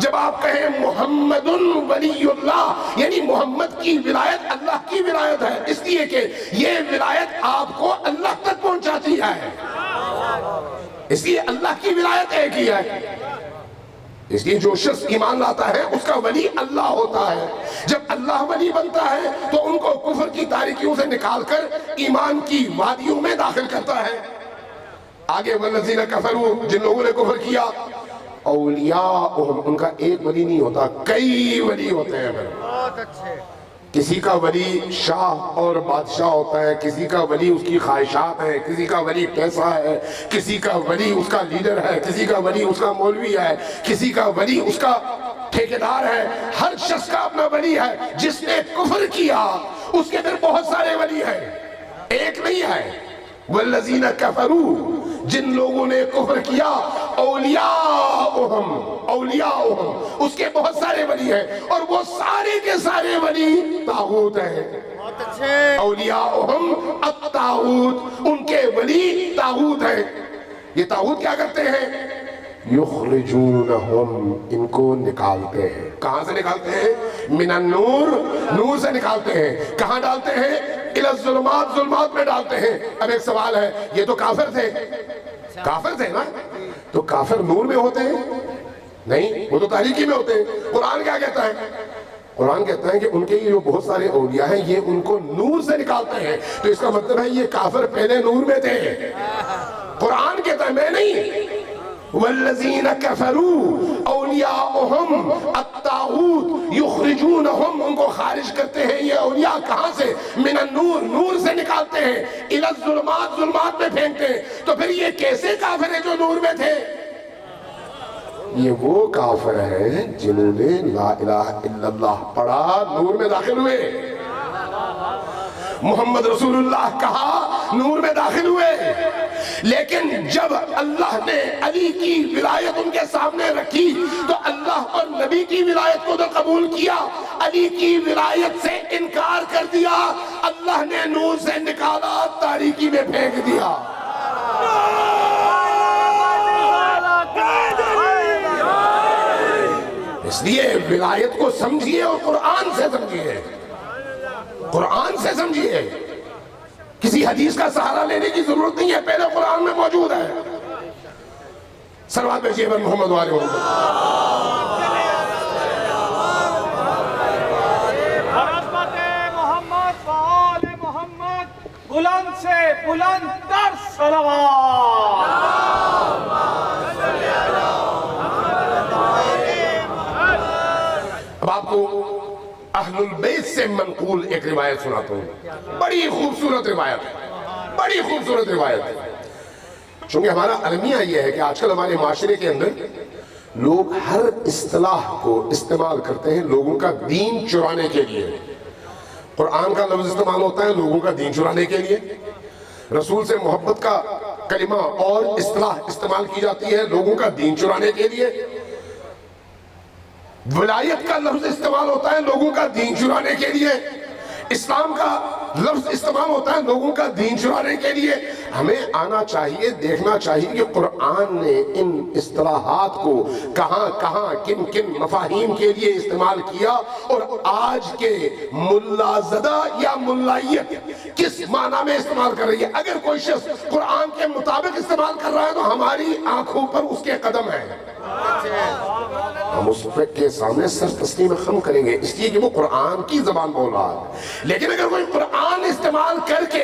جب آپ کہیں محمد ولی اللہ یعنی محمد کی ولایت اللہ کی ولایت ہے، اس لیے کہ یہ ولایت آپ کو اللہ تک پہنچاتی ہے، اس لیے اللہ کی ولایت ایک ہی ہے۔ اس لیے جو شخص ایمان لاتا ہے اس کا ولی اللہ ہوتا ہے۔ جب اللہ ولی بنتا ہے تو ان کو کفر کی تاریکیوں سے نکال کر ایمان کی وادیوں میں داخل کرتا ہے۔ آگے والذین کفروا، جن لوگوں نے کفر کیا، اولیاءہم، ان کا ایک ولی نہیں ہوتا، کئی ولی ہوتے ہیں۔ بہت اچھے۔ کسی کا ولی شاہ اور بادشاہ ہوتا ہے، کسی کا ولی اس کی خواہشات ہے، کسی کا ولی پیسہ ہے، کسی کا ولی اس کا لیڈر ہے، کسی کا ولی اس کا مولوی ہے، کسی کا ولی اس کا ٹھیکیدار ہے۔ ہر شخص کا اپنا ولی ہے۔ جس نے کفر کیا اس کے پھر بہت سارے ولی ہیں، ایک نہیں ہے۔ والذین کفروا، جن لوگوں نے کفر کیا، اولیاءہم، اولیاءہم، اس کے بہت سارے ولی ہیں، اور وہ سارے کے سارے ولی طاغوت ہیں۔ اولیاءہم الطاغوت، ان کے ولی طاغوت ہیں۔ یہ طاغوت کیا کرتے ہیں؟ یخرجونہم، ان کو نکالتے ہیں۔ کہاں سے نکالتے ہیں؟ من النور، نور سے نکالتے ہیں۔ کہاں ڈالتے ہیں؟ الی الظلمات، ظلمات میں ڈالتے ہیں۔ اب ایک سوال ہے، یہ تو کافر تھے، کافر تھے نا، تو کافر نور میں ہوتے ہیں؟ نہیں، وہ تو تاریکی میں ہوتے ہیں۔ قرآن کیا کہتا ہے؟ قرآن کہتا ہے کہ ان کے جو بہت سارے اولیاء ہیں یہ ان کو نور سے نکالتے ہیں، تو اس کا مطلب ہے یہ کافر پہلے نور میں تھے۔ قرآن کہتا ہے، میں نہیں۔ والذین کفروا اولیاءہم الطاغوت یخرجونہم، ان کو خارج کرتے ہیں یہ اولیاء کہاں سے؟ من النور، نور سے نکالتے ہیں، الی الظلمات، ظلمات میں پھینکتے ہیں۔ تو پھر یہ کیسے کافر ہیں جو نور میں تھے؟ یہ وہ کافر ہیں جنہوں نے لا الہ الا اللہ پڑھا، نور میں داخل ہوئے، محمد رسول اللہ کہا، نور میں داخل ہوئے۔ لیکن جب اللہ نے علی کی ولایت ان کے سامنے رکھی تو اللہ اور نبی کی ولایت کو تو قبول کیا، علی کی ولایت سے انکار کر دیا۔ اللہ نے نور سے نکالا، تاریکی میں پھینک دیا۔ اس لیے ولایت کو سمجھیے اور قرآن سے سمجھیے، قرآن سے سمجھیے۔ کسی حدیث کا سہارا لینے کی ضرورت نہیں ہے، پہلے قرآن میں موجود ہے۔ صلوات بھیجیے بر محمد والے محمد۔ عظمت محمد وآل محمد، بلند سے بلند تر صلوات۔ البیت سے منقول ایک روایت سناتا ہوں، بڑی خوبصورت روایت ہے، بڑی خوبصورت روایت ہے۔ چونکہ ہمارا المیہ یہ ہے کہ آج کل ہمارے معاشرے کے اندر لوگ ہر اصطلاح کو استعمال کرتے ہیں لوگوں کا دین چرانے کے لیے۔ قرآن کا لفظ استعمال ہوتا ہے لوگوں کا دین چرانے کے لیے، رسول سے محبت کا کلمہ اور اصطلاح استعمال کی جاتی ہے لوگوں کا دین چرانے کے لیے، ولایت کا لفظ استعمال ہوتا ہے لوگوں کا دین چرانے کے لیے، اسلام کا لفظ استعمال ہوتا ہے لوگوں کا دین چرانے کے لیے۔ ہمیں آنا چاہیے، دیکھنا چاہیے کہ قرآن نے ان اصطلاحات کو کہاں کہاں کن کن مفاہیم کے لیے استعمال کیا، اور آج کے ملا زدہ یا ملائیت کس معنی میں استعمال کر رہی ہے۔ اگر کوئی شخص قرآن کے مطابق استعمال کر رہا ہے تو ہماری آنکھوں پر اس کے قدم ہیں، ہم اس کے سامنے سر تسلیم خم کریں گے، اس لیے کہ وہ قرآن کی زبان بول رہا ہے۔ لیکن اگر کوئی قرآن استعمال کر کے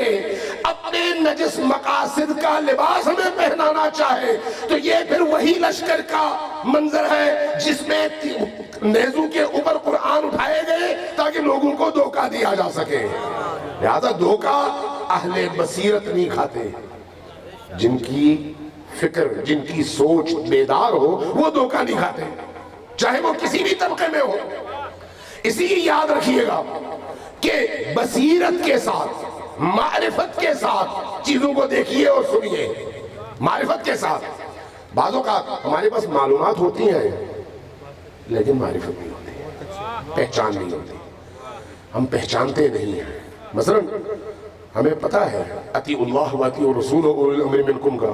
اپنے نجس مقاصد کا لباس ہمیں پہنانا چاہے تو یہ پھر وہی لشکر کا منظر ہے جس میں نیزوں کے اوپر قرآن اٹھائے گئے تاکہ لوگوں کو دھوکہ دیا جا سکے۔ لہذا دھوکہ اہل بصیرت نہیں کھاتے، جن کی فکر، جن کی سوچ بیدار ہو وہ دھوکہ نہیں کھاتے، چاہے وہ کسی بھی طبقے میں ہو۔ اسی لیے یاد رکھیے گا کہ بصیرت کے ساتھ، معرفت کے ساتھ چیزوں کو دیکھیے اور سنیے، معرفت کے ساتھ۔ بعض اوقات ہمارے پاس معلومات ہوتی ہیں لیکن معرفت نہیں ہوتی، پہچان نہیں ہوتی، ہم پہچانتے نہیں ہیں۔ مثلا ہمیں پتا ہے اطیعوا اللہ و اطیعوا الرسول و اولی الامر منکم کا،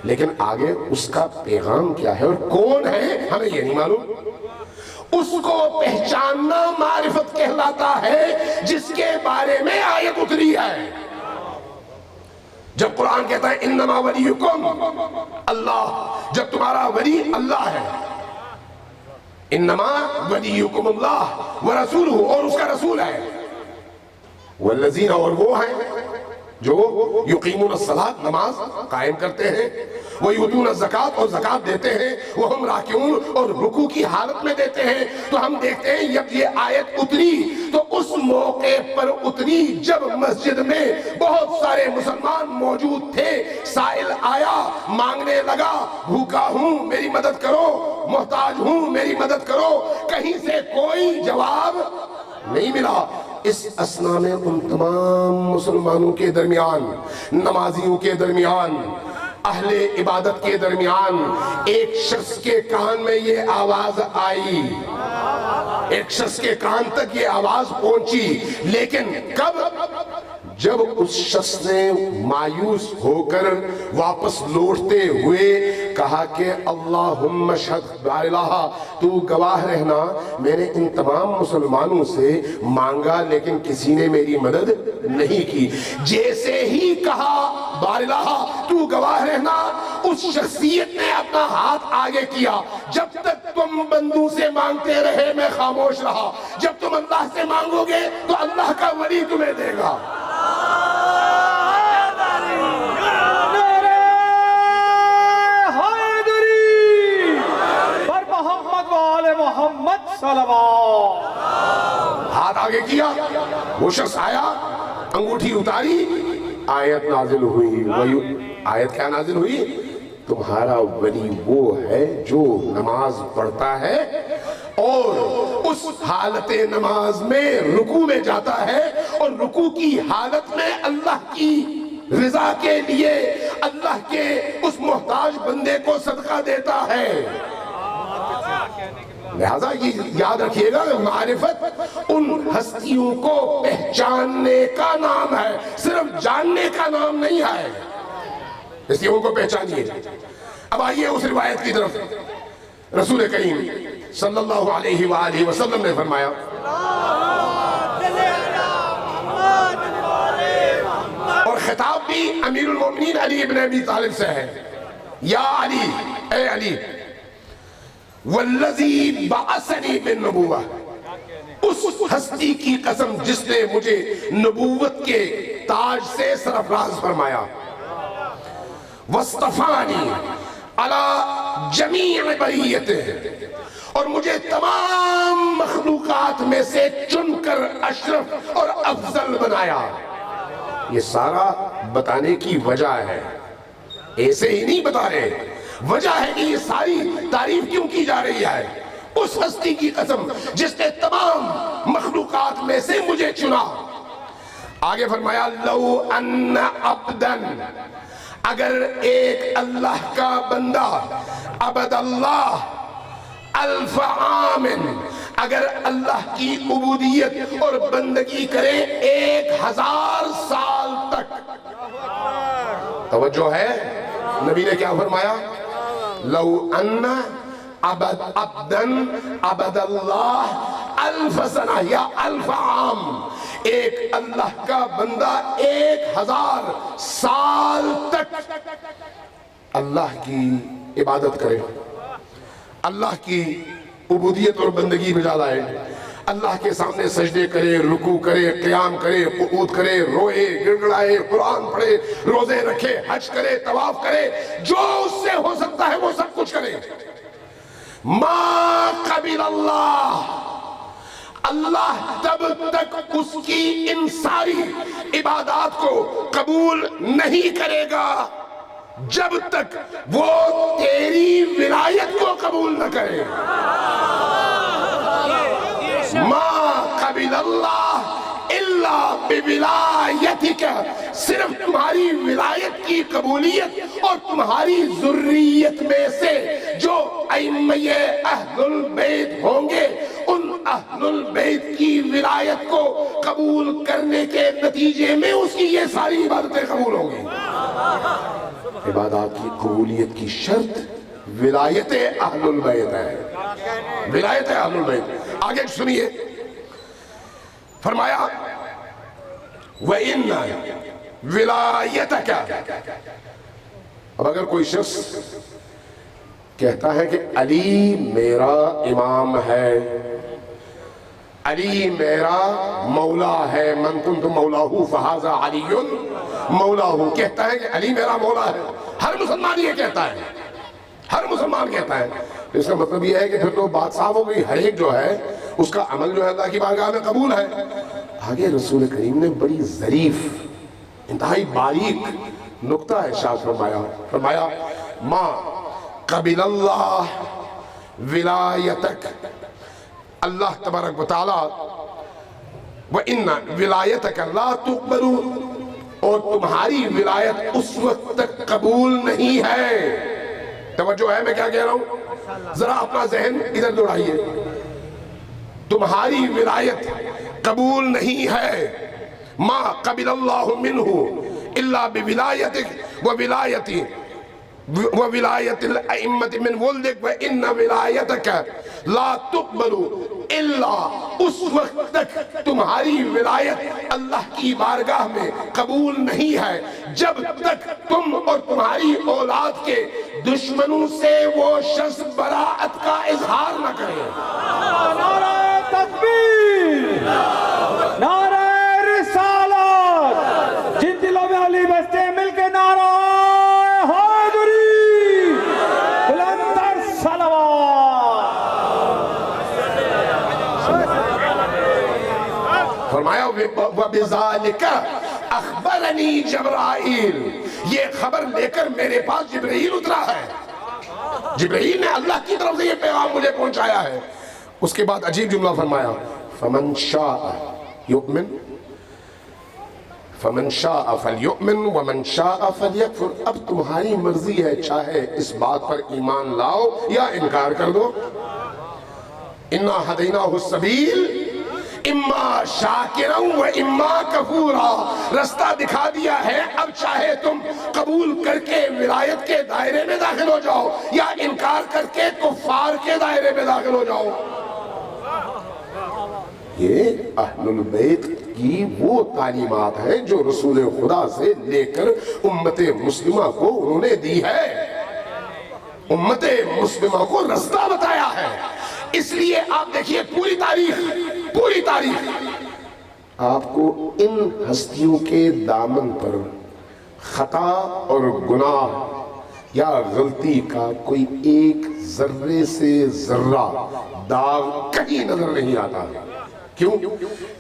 لیکن آگے اس کا پیغام کیا ہے اور کون ہے ہمیں یہ نہیں معلوم۔ اس کو پہچاننا معرفت کہلاتا ہے جس کے بارے میں آیت اتری ہے۔ جب قرآن کہتا ہے انما ولیکم اللہ، جب تمہارا ولی اللہ ہے، انما ولیکم اللہ ورسولہ، اور اس کا رسول ہے، والذین، اور وہ ہیں جو یقیمون الصلاۃ، نماز قائم کرتے ہیں، ویؤتون الزکاۃ، اور زکوٰۃ دیتے ہیں، وہم راکعون، اور رکوع کی حالت میں دیتے ہیں۔ تو ہم دیکھتے ہیں جب یہ آیت اتری تو اس موقع پر اتری جب مسجد میں بہت سارے مسلمان موجود تھے، سائل آیا، مانگنے لگا، بھوکا ہوں میری مدد کرو، محتاج ہوں میری مدد کرو، کہیں سے کوئی جواب نہیں ملا۔ اس اسنا میں ان تمام مسلمانوں کے درمیان، نمازیوں کے درمیان، اہل عبادت کے درمیان ایک شخص کے کان میں یہ آواز آئی، ایک شخص کے کان تک یہ آواز پہنچی، لیکن کب؟ جب اس شخص نے مایوس ہو کر واپس لوٹتے ہوئے کہا کہ اللہم اشہد لا الہ، تو گواہ رہنا میں نے ان تمام مسلمانوں سے مانگا لیکن کسی نے میری مدد نہیں کی۔ جیسے ہی کہا لا الہ تو گواہ رہنا، اس شخصیت نے اپنا ہاتھ آگے کیا، جب تک تم بندوں سے مانگتے رہے میں خاموش رہا، جب تم اللہ سے مانگو گے تو اللہ کا ولی تمہیں دے گا۔ محمد صلوات، ہاتھ آگے کیا، وہ شخص آیا، انگوٹھی اتاری، آیت نازل ہوئی۔ آیت کیا نازل ہوئی؟ تمہارا ولی وہ ہے جو نماز پڑھتا ہے اور اس حالت نماز میں رکوع میں جاتا ہے، اور رکوع کی حالت میں اللہ کی رضا کے لیے اللہ کے اس محتاج بندے کو صدقہ دیتا ہے۔ لہذا یہ یاد رکھیے گا کہ معرفت ان ہستیوں کو پہچاننے کا نام ہے، صرف جاننے کا نام نہیں ہے، اس لیے ان کو پہچانیے۔ اب آئیے اس روایت کی طرف۔ رسول کریم صلی اللہ علیہ وآلہ وسلم نے فرمایا، اور خطاب بھی امیر المومنین علی ابن ابی طالب سے ہے، یا علی، اے علی، والذی بعثنی بالنبوہ، اس ہستی کی قسم جس نے مجھے نبوت کے تاج سے سرفراز فرمایا، واصطفانی علی جمیع بریتہ، اور مجھے تمام مخلوقات میں سے چن کر اشرف اور افضل بنایا۔ یہ سارا بتانے کی وجہ ہے، ایسے ہی نہیں بتا رہے، وجہ ہے کہ یہ ساری تعریف کیوں کی جا رہی ہے؟ اس ہستی کی قسم جس نے تمام مخلوقات میں سے مجھے چنا۔ آگے فرمایا لو ان عبدن، اگر ایک اللہ کا بندہ عبد اللہ الف عام، اگر اللہ کی عبودیت اور بندگی کرے 1000 سال تک۔ توجہ ہے، نبی نے کیا فرمایا؟ لو ان عبدن عبد اللہ الف سنہ یا الف عام، ایک اللہ کا بندہ 1000 سال تک اللہ کی عبادت کرے، اللہ کی عبودیت اور بندگی بجا لائے، اللہ کے سامنے سجدے کرے، رکوع کرے، قیام کرے، قعود کرے، روئے، گڑگڑائے، قرآن پڑھے، روزے رکھے، حج کرے، طواف کرے، جو اس سے ہو سکتا ہے وہ سب کچھ کرے، ما قبل اللہ تب تک اس کی ان ساری عبادات کو قبول نہیں کرے گا جب تک وہ تیری ولایت کو قبول نہ کرے۔ ما قبل اللہ الا بولایتک، صرف تمہاری ولایت کی قبولیت اور تمہاری ذریت میں سے جو ائمہ اہل البیت ہوں گے، ان اہل البیت کی ولایت کو قبول کرنے کے نتیجے میں اس کی یہ ساری عبادتیں قبول ہوں گی۔ عبادات کی قبولیت کی شرط ولایت اہل البیت ہے، ولایت اہل البیت۔ آگے سنیے، فرمایا وَإِنَّ وِلَایَتَكَ، اب اگر کوئی شخص کہتا ہے کہ علی میرا امام ہے، علی میرا مولا ہے، من کنت مولاہ فہذا علی مولاہ، کہتا ہے کہ علی میرا مولا ہے، ہر مسلمان یہ کہتا ہے، ہر مسلمان کہتا ہے، اس کا مطلب یہ ہے کہ پھر تو بات صاف ہو گئی، ہر ایک جو ہے اس کا عمل جو ہے اللہ کی بارگاہ میں قبول ہے۔ آگے رسول کریم نے بڑی ظریف انتہائی باریک نقطہ ارشاد فرمایا ما قبل اللہ ولایتک، اللہ تبارک و تعالی وَإِنَّ وِلَایَتَكَ لَا تُقْبَلُ، اور تمہاری ولایت اس وقت تک قبول نہیں ہے۔ توجہ ہے میں کیا کہہ رہا ہوں؟ ذرا اپنا ذہن ادھر دوڑائیے، تمہاری ولایت قبول نہیں ہے، ما قبل اللہ منہ الا بولایتک وولایتی وولایت الائمۃ من ولدک وان ولایتک لا تقبل الا، اس وقت تک تمہاری ولایت اللہ کی بارگاہ میں قبول نہیں ہے جب تک تم اور تمہاری اولاد کے دشمنوں سے وہ شخص براءت کا اظہار نہ کرے۔ نعرہ تکبیر، نعرہ رسالت، جن دلوں میں علی بستے مل کے نعرہ حیدری، بلندر صلوات۔ فرمایا وَبِذَالِكَ اخبرنی جبرائیل، یہ خبر لے کر میرے پاس جبرائیل اترا ہے، جبرائیل نے اللہ کی طرف سے یہ پیغام مجھے پہنچایا ہے۔ اس کے بعد عجیب جملہ فرمایا فَمَنْ شَاءَ يُؤْمِنْ فَمَنْ شَاءَ فَلْيُؤْمِنْ وَمَنْ شَاءَ فَلْيَكْفُرْ، اب تمہاری مرضی ہے، چاہے اس بات پر ایمان لاؤ یا انکار کر دو۔ اِنَّا هَدَيْنَاهُ السَّبِيلِ اما شاکرا و اما کفورا، رستہ دکھا دیا ہے، اب چاہے تم قبول کر کے ولایت کے دائرے میں داخل ہو جاؤ یا انکار کر کے کفار کے دائرے میں داخل ہو جاؤ۔ یہ اہل البیت کی وہ تعلیمات ہیں جو رسول خدا سے لے کر امت مسلمہ کو انہوں نے دی ہے، امت مسلمہ کو رستہ بتایا ہے۔ اس لیے آپ دیکھیے پوری تاریخ آپ کو ان ہستیوں کے دامن پر خطا اور گناہ یا غلطی کا کوئی ایک ذرے سے ذرہ داغ کہیں نظر نہیں آتا. کیوں؟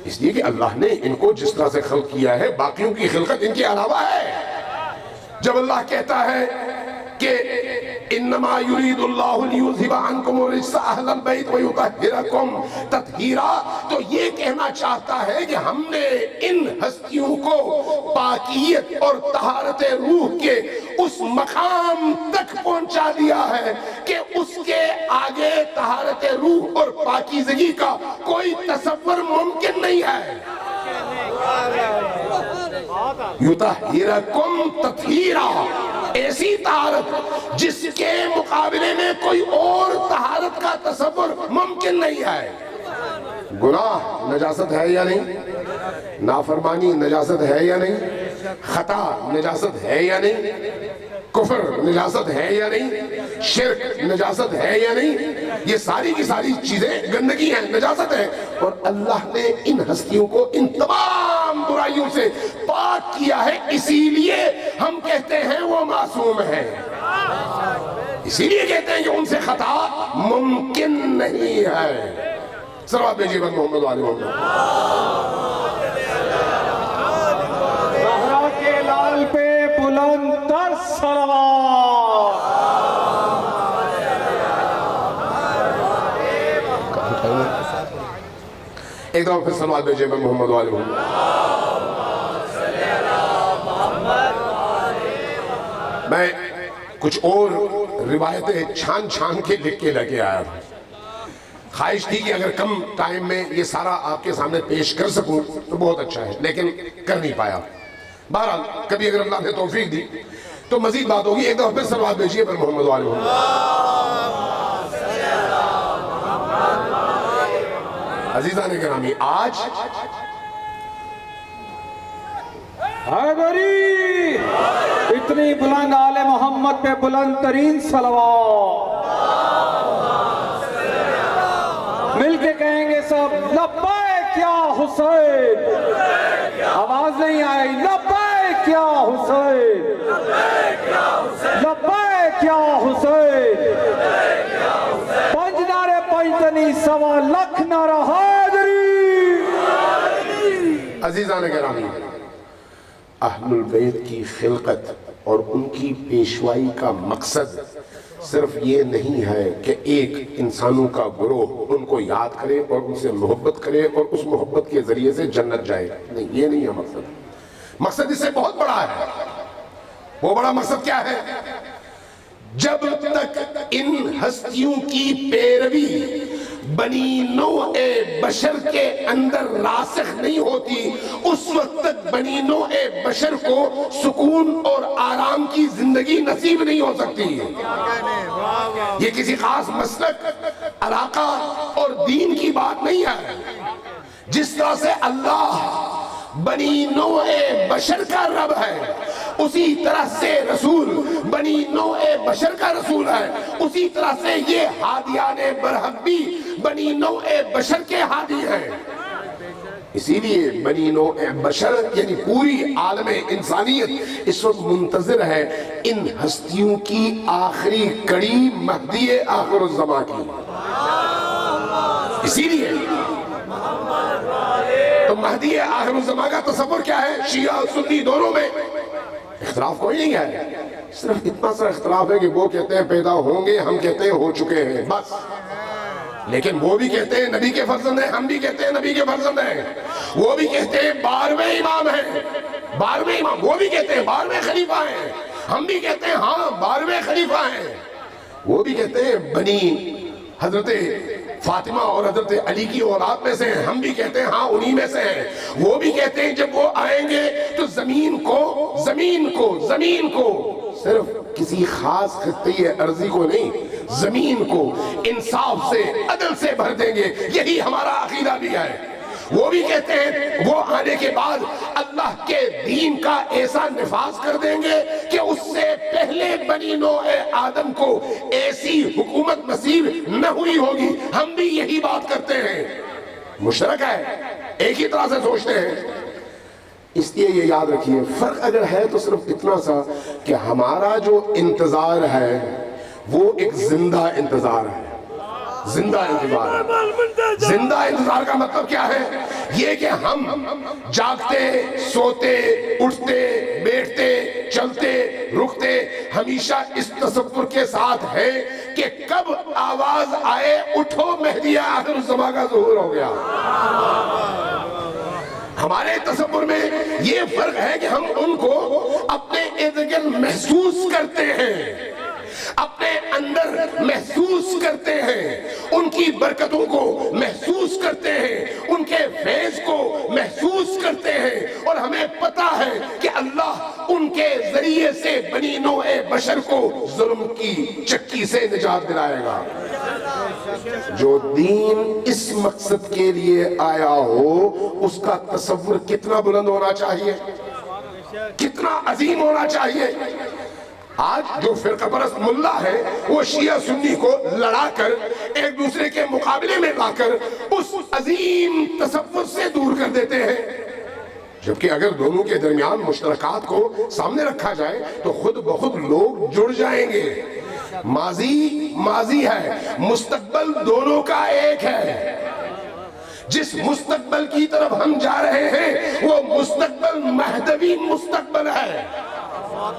اس لیے کہ اللہ نے ان کو جس طرح سے خلق کیا ہے باقیوں کی خلقت ان کے علاوہ ہے. جب اللہ کہتا ہے کہ انما یرید اللہ لیذھب عنکم الرجس اہل البیت ویطہرکم تطہیرا، تو یہ کہنا چاہتا ہے کہ ہم نے ان ہستیوں کو پاکیت اور طہارت روح کے اس مقام تک پہنچا دیا ہے کہ اس کے آگے طہارت روح اور پاکیزگی کا کوئی تصور ممکن نہیں ہے. یطہرکم تطہیرا، ایسی طہارت جس کے مقابلے میں کوئی اور طہارت کا تصور ممکن نہیں ہے. گناہ نجاست ہے یا نہیں؟ نافرمانی نجاست ہے یا نہیں؟ خطا نجاست ہے یا نہیں؟ کفر نجاست ہے یا نہیں؟ شرک نجاست ہے یا نہیں؟ یہ ساری کی ساری چیزیں گندگی ہیں، نجاست ہیں. اور اللہ نے ان ہستیوں کو ان تمام برائیوں سے پاک کیا ہے، اسی لیے ہم کہتے ہیں وہ معصوم ہیں. اسی لیے کہتے ہیں کہ ان سے خطا ممکن نہیں ہے. صلوات بھیجیے بر محمد و آل محمد. زہرا کے لال پہ بلند تر صلوات. ایک دفعہ پھر صلوات بھیجیے بر محمد و آل محمد. میں کچھ اور روایتیں چھان چھان کے لکھ کے لگے آیا تھا. خواہش تھی کہ اگر کم ٹائم میں یہ سارا آپ کے سامنے پیش کر سکوں تو بہت اچھا ہے، لیکن کر نہیں پایا. بہرحال کبھی اگر اللہ نے توفیق دی تو مزید بات ہوگی. ایک دفعہ پھر صلوات بھیجیے پر محمد و آل محمد. عزیزان گرامی، آج حیدری اتنی بلند آل محمد پہ بلند ترین صلوات. مل کے کہیں گے سب لبیک یا حسین. آواز نہیں آئی. لبیک یا حسین، لبیک یا حسین. پنج نعرے پنجتنی سوا لکھ نعرہ حیدری. عزیزان گرامی، اہل البیت کی خلقت اور ان کی پیشوائی کا مقصد صرف یہ نہیں ہے کہ ایک انسانوں کا گروہ ان کو یاد کرے اور ان سے محبت کرے اور اس محبت کے ذریعے سے جنت جائے. نہیں، یہ نہیں ہے مقصد. مقصد اس سے بہت بڑا ہے. وہ بڑا مقصد کیا ہے؟ جب تک ان ہستیوں کی پیروی بنی نوع بشر کے اندر راسخ نہیں ہوتی، اس وقت تک بنی نوع بشر کو سکون اور آرام کی زندگی نصیب نہیں ہو سکتی. یہ کسی خاص مسلک، علاقہ اور دین کی بات نہیں ہے. جس طرح سے اللہ بنی نوع بشر کا رب ہے، اسی طرح سے رسول بنی نوع بشر کا رسول ہے. اسی طرح سے یہ ہادیان برحق بھی بنی نوع بشر کے ہادی ہیں. اسی لیے بنی نوع بشر یعنی پوری عالم انسانیت اس وقت منتظر ہے ان ہستیوں کی آخری کڑی مہدی آخر الزمان کی. اسی لیے تو مہدی آخر الزمان کا تصور کیا ہے؟ شیعہ سنی دونوں میں اختلاف کوئی نہیں ہے. صرف اتنا سا اختلاف ہے کہ وہ کہتے ہیں پیدا ہوں گے، ہم کہتے ہیں ہو چکے ہیں، بس. لیکن وہ بھی کہتے ہیں نبی کے فرزند ہیں، ہم بھی کہتے ہیں نبی کے فرزند ہیں. وہ بھی کہتے ہیں 12ویں امام ہیں، 12ویں امام. وہ بھی کہتے ہیں 12ویں خلیفہ ہیں، ہم بھی کہتے ہیں ہاں 12ویں خلیفہ ہیں. وہ بھی کہتے ہیں بنی حضرت فاطمہ اور حضرت علی کی اولاد میں سے ہیں، ہم بھی کہتے ہیں ہاں انہی میں سے ہیں. وہ بھی کہتے ہیں جب وہ آئیں گے تو زمین کو صرف کسی خاص خطے ارضی کو نہیں، زمین کو انصاف سے، عدل سے بھر دیں گے. یہی ہمارا عقیدہ بھی ہے. وہ بھی کہتے ہیں وہ آنے کے بعد اللہ کے دین کا ایسا نفاذ کر دیں گے کہ اس سے پہلے بنی نوع آدم کو ایسی حکومت نصیب نہ ہوئی ہوگی. ہم بھی یہی بات کرتے ہیں. مشترک ہے، ایک ہی طرح سے سوچتے ہیں. اس لیے یہ یاد رکھیے، فرق اگر ہے تو صرف اتنا سا کہ ہمارا جو انتظار ہے وہ ایک زندہ انتظار ہے، زندہ انتظار ہے۔ زندہ انتظار کا مطلب کیا ہے؟ یہ کہ ہم جاگتے، سوتے، اٹھتے، بیٹھتے، چلتے، رکتے ہمیشہ اس تصور کے ساتھ ہے کہ کب آواز آئے اٹھو مہدی آخر الزمان کا ظہور ہو گیا۔ ہمارے تصور میں یہ فرق ہے کہ ہم ان کو اپنے ارد گرد محسوس کرتے ہیں، اپنے اندر محسوس کرتے ہیں، ان کی برکتوں کو محسوس کرتے ہیں، ان کے فیض کو محسوس کرتے ہیں، اور ہمیں پتا ہے کہ اللہ ان کے ذریعے سے بنی نوع بشر کو ظلم کی چکی سے نجات دلائے گا۔ جو دین اس مقصد کے لیے آیا ہو اس کا تصور کتنا بلند ہونا چاہیے، کتنا عظیم ہونا چاہیے۔ آج جو فرقہ پرست ملا ہے وہ شیعہ سنی کو لڑا کر ایک دوسرے کے مقابلے میں لا کر اس عظیم تصور سے دور کر دیتے ہیں، جبکہ اگر دونوں کے درمیان مشترکات کو سامنے رکھا جائے تو خود بخود لوگ جڑ جائیں گے۔ ماضی ماضی ہے، مستقبل دونوں کا ایک ہے۔ جس مستقبل کی طرف ہم جا رہے ہیں وہ مستقبل مہدوی مستقبل ہے،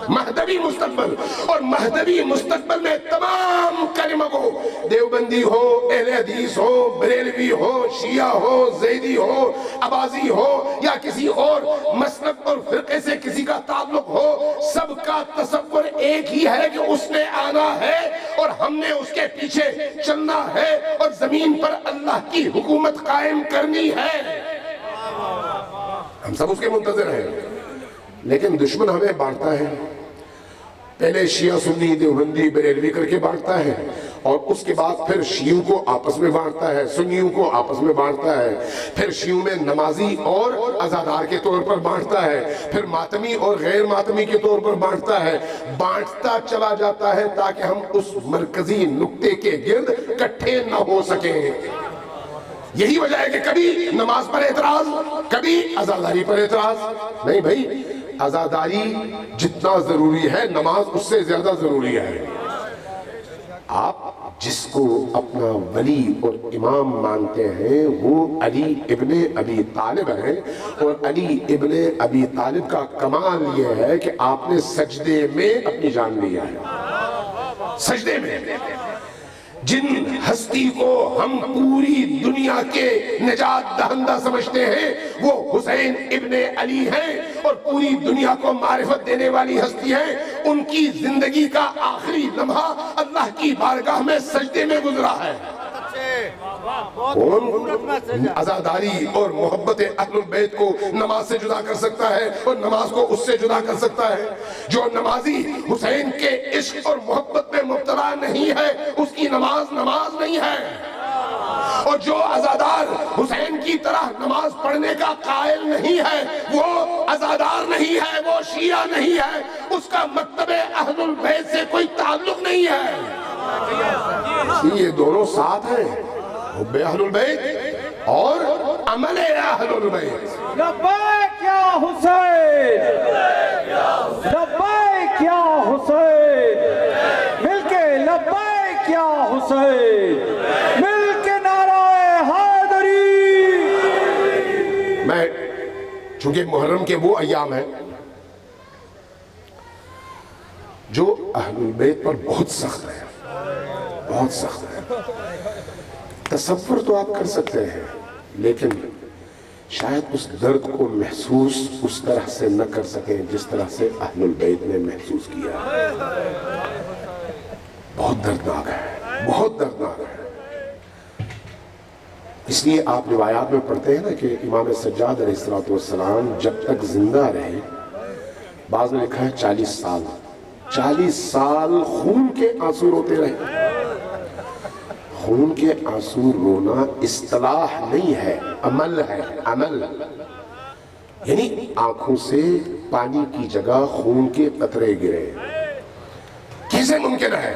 مہدوی مستقبل، اور مہدوی مستقبل میں تمام کلمہ کو، دیوبندی ہو، اہل حدیث ہو، بریلوی ہو، شیعہ ہو، زیدی ہو، عباسی ہو، یا کسی اور مسلک اور فرقے سے کسی کا تعلق ہو، سب کا تصور ایک ہی ہے کہ اس نے آنا ہے اور ہم نے اس کے پیچھے چلنا ہے اور زمین پر اللہ کی حکومت قائم کرنی ہے۔ ہم سب اس کے منتظر ہیں، لیکن دشمن ہمیں بانٹتا ہے، پہلے شیعہ سنی دیوبندی بریلوی کر کے بانٹتا ہے، اور اس کے بعد پھر شیعوں کو آپس میں بانٹتا ہے، سنیوں کو آپس میں بانٹتا ہے، پھر شیعوں میں نمازی اور عزادار کے طور پر بانٹتا ہے، پھر ماتمی اور غیر ماتمی کے طور پر بانٹتا ہے، بانٹتا چلا جاتا ہے تاکہ ہم اس مرکزی نقطے کے گرد اکٹھے نہ ہو سکیں۔ یہی وجہ ہے کہ کبھی نماز پر اعتراض، کبھی عزاداری پر اعتراض۔ نہیں بھائی، عزاداری جتنا ضروری ہے نماز اس سے زیادہ ضروری ہے۔ آپ جس کو اپنا ولی اور امام مانتے ہیں وہ علی ابن ابی طالب ہیں، اور علی ابن ابی طالب کا کمال یہ ہے کہ آپ نے سجدے میں اپنی جان لیا ہے، سجدے میں۔ جن ہستی کو ہم پوری دنیا کے نجات دہندہ سمجھتے ہیں وہ حسین ابن علی ہیں، اور پوری دنیا کو معرفت دینے والی ہستی ہیں۔ ان کی زندگی کا آخری لمحہ اللہ کی بارگاہ میں سجدے میں گزرا ہے۔ کون عزاداری اور محبت اہل البیت کو نماز سے جدا کر سکتا ہے اور نماز کو اس سے جدا کر سکتا ہے؟ جو نمازی حسین کے عشق اور محبت میں مبتلا نہیں ہے اس کی نماز نماز نہیں ہے، اور جو عزادار حسین کی طرح نماز پڑھنے کا قائل نہیں ہے وہ عزادار نہیں ہے، وہ شیعہ نہیں ہے، اس کا مکتب اہل البیت سے کوئی تعلق نہیں ہے۔ یہ دونوں ساتھ ہیں، حب اہل البیت اور عمل اہل البیت۔ لبیک یا حسین، لبیک یا حسین، مل کے لبیک یا حسین، مل کے نعرہ حیدری۔ میں چونکہ محرم کے وہ ایام ہیں جو اہل البیت پر بہت سخت ہے، بہت سخت ہے۔ تصور تو آپ کر سکتے ہیں لیکن شاید اس درد کو محسوس اس طرح سے نہ کر سکیں جس طرح سے اہل البیت نے محسوس کیا۔ بہت دردناک ہے، بہت دردناک ہے۔ اس لیے آپ روایات میں پڑھتے ہیں نا کہ امام سجاد علیہ السلام جب تک زندہ رہے، بعض نے لکھا ہے 40 سال، 40 سال خون کے آنسو روتے رہے۔ خون کے آنسو رونا اصطلاح نہیں ہے، عمل ہے، عمل، یعنی آنکھوں سے پانی کی جگہ خون کے قطرے گرے۔ کیسے ممکن ہے،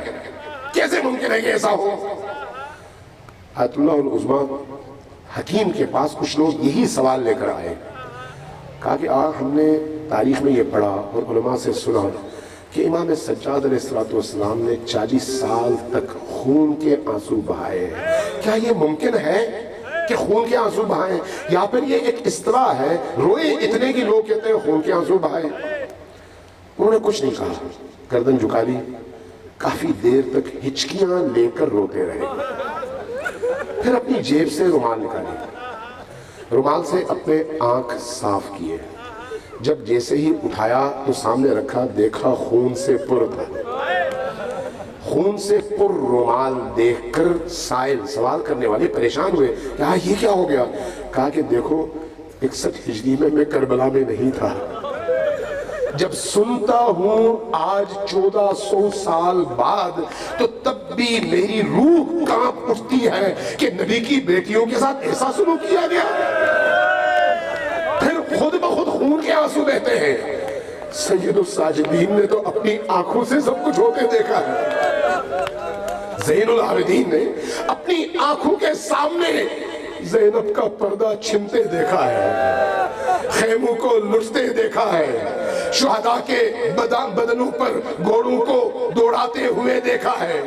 کیسے ممکن ہے کہ ایسا ہو؟ آیت اللہ العظمیٰ حکیم کے پاس کچھ لوگ یہی سوال لے کر آئے کہا کہ ہم نے تاریخ میں یہ پڑھا اور علماء سے سنا کہ امام سجاد علیہ السلام نے 40 سال تک خون کے آنسو بہائے ہیں۔ کیا یہ ممکن ہے کہ خون کے آنسو بہائیں، یا پھر یہ ایک اصطلاح ہے روئے اتنے کی لوگ کہتے ہیں خون کے آنسو بہائے؟ انہوں نے کچھ نہیں کہا، گردن جھکا لی، کافی دیر تک ہچکیاں لے کر روتے رہے، پھر اپنی جیب سے رومال نکالی، رومال سے اپنے آنکھ صاف کیے، جب جیسے ہی اٹھایا تو سامنے رکھا، دیکھا خون سے پر تھا، خون سے پر رومال دیکھ کر سوال کرنے والے پریشان ہوئے، کہا یہ کیا ہو گیا؟ کہا کہ دیکھو 61 ہجری میں کربلا میں نہیں تھا، جب سنتا ہوں آج 1400 سال بعد تو تب بھی میری روح کانپ اٹھتی ہے کہ نبی کی بیٹیوں کے ساتھ ایسا سلوک کیا گیا۔ پھر خود بخود خون کے آنسو بہتے ہیں۔ سید الساجدین نے تو اپنی آنکھوں سے سب کچھ ہوتے دیکھا ہے، زین العابدین نے اپنی آنکھوں کے سامنے زینب کا پردہ چھنتے دیکھا ہے، خیموں کو لٹتے دیکھا ہے، شہداء کے بدنوں پر گھوڑوں کو دوڑاتے ہوئے دیکھا ہے،